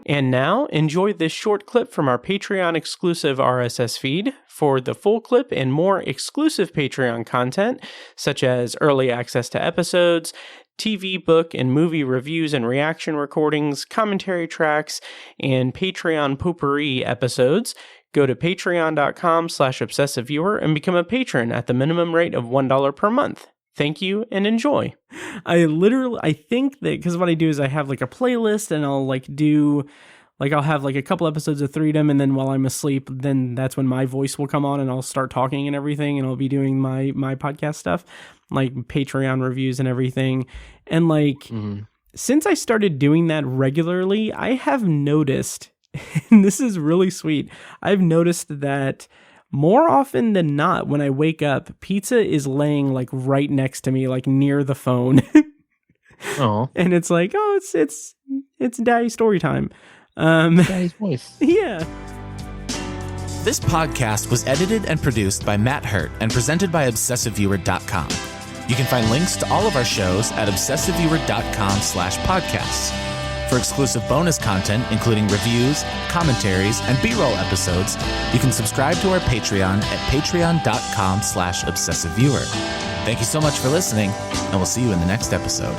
And now, enjoy this short clip from our Patreon-exclusive RSS feed. For the full clip and more exclusive Patreon content, such as early access to episodes, TV, book, and movie reviews and reaction recordings, commentary tracks, and Patreon potpourri episodes, go to patreon.com/obsessiveviewer and become a patron at the minimum rate of $1 per month. Thank you and enjoy. I think that, because what I do is I have like a playlist, and I'll I'll have like a couple episodes of Freedom, and then while I'm asleep, then that's when my voice will come on and I'll start talking and everything, and I'll be doing my podcast stuff, like Patreon reviews and everything. And since I started doing that regularly, I have noticed, and this is really sweet, I've noticed that more often than not, when I wake up, pizza is laying like right next to me, like near the phone. Oh, and it's like, oh, it's Daddy story time. Daddy's voice. Yeah. This podcast was edited and produced by Matt Hurt and presented by ObsessiveViewer.com. You can find links to all of our shows at ObsessiveViewer.com/podcasts. For exclusive bonus content, including reviews, commentaries, and B-roll episodes, you can subscribe to our Patreon at patreon.com/obsessiveviewer. Thank you so much for listening, and we'll see you in the next episode.